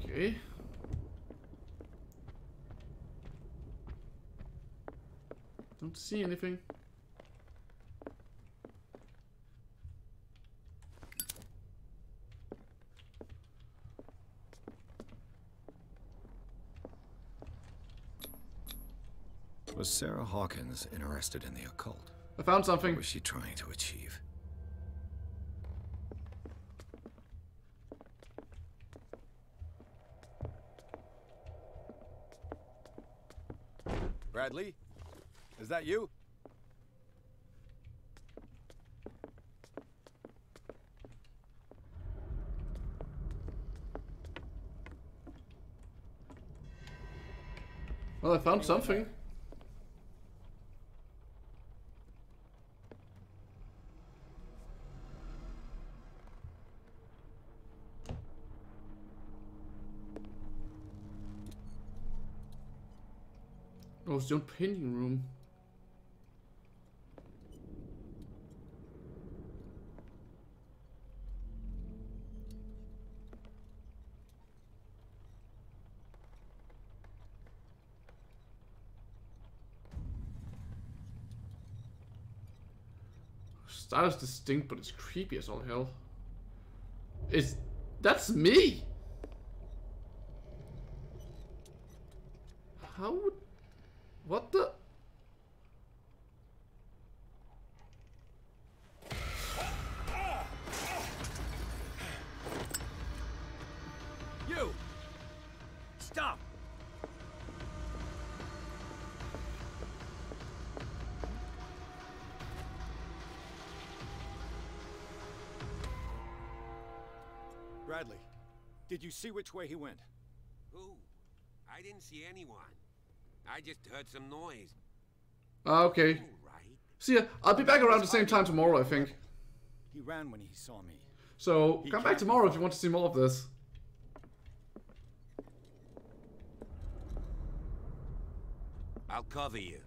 Okay. Don't see anything. Was Sarah Hawkins interested in the occult? I found something. What was she trying to achieve? Bradley? Is that you? Well, I found something. Oh, it's the old painting room. Style is distinct, but it's creepy as all hell. That's me? How would... What the... You! Stop! Bradley, did you see which way he went? Who? I didn't see anyone. I just heard some noise. Okay. See ya. I'll be back around the same time tomorrow, I think. He ran when he saw me. So, come back tomorrow if you want to see more of this. I'll cover you.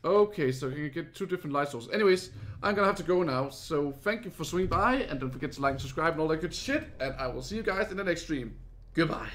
Okay, so you can get two different light sources. Anyways, I'm gonna have to go now. So thank you for swinging by, and don't forget to like and subscribe and all that good shit. And I will see you guys in the next stream. Goodbye.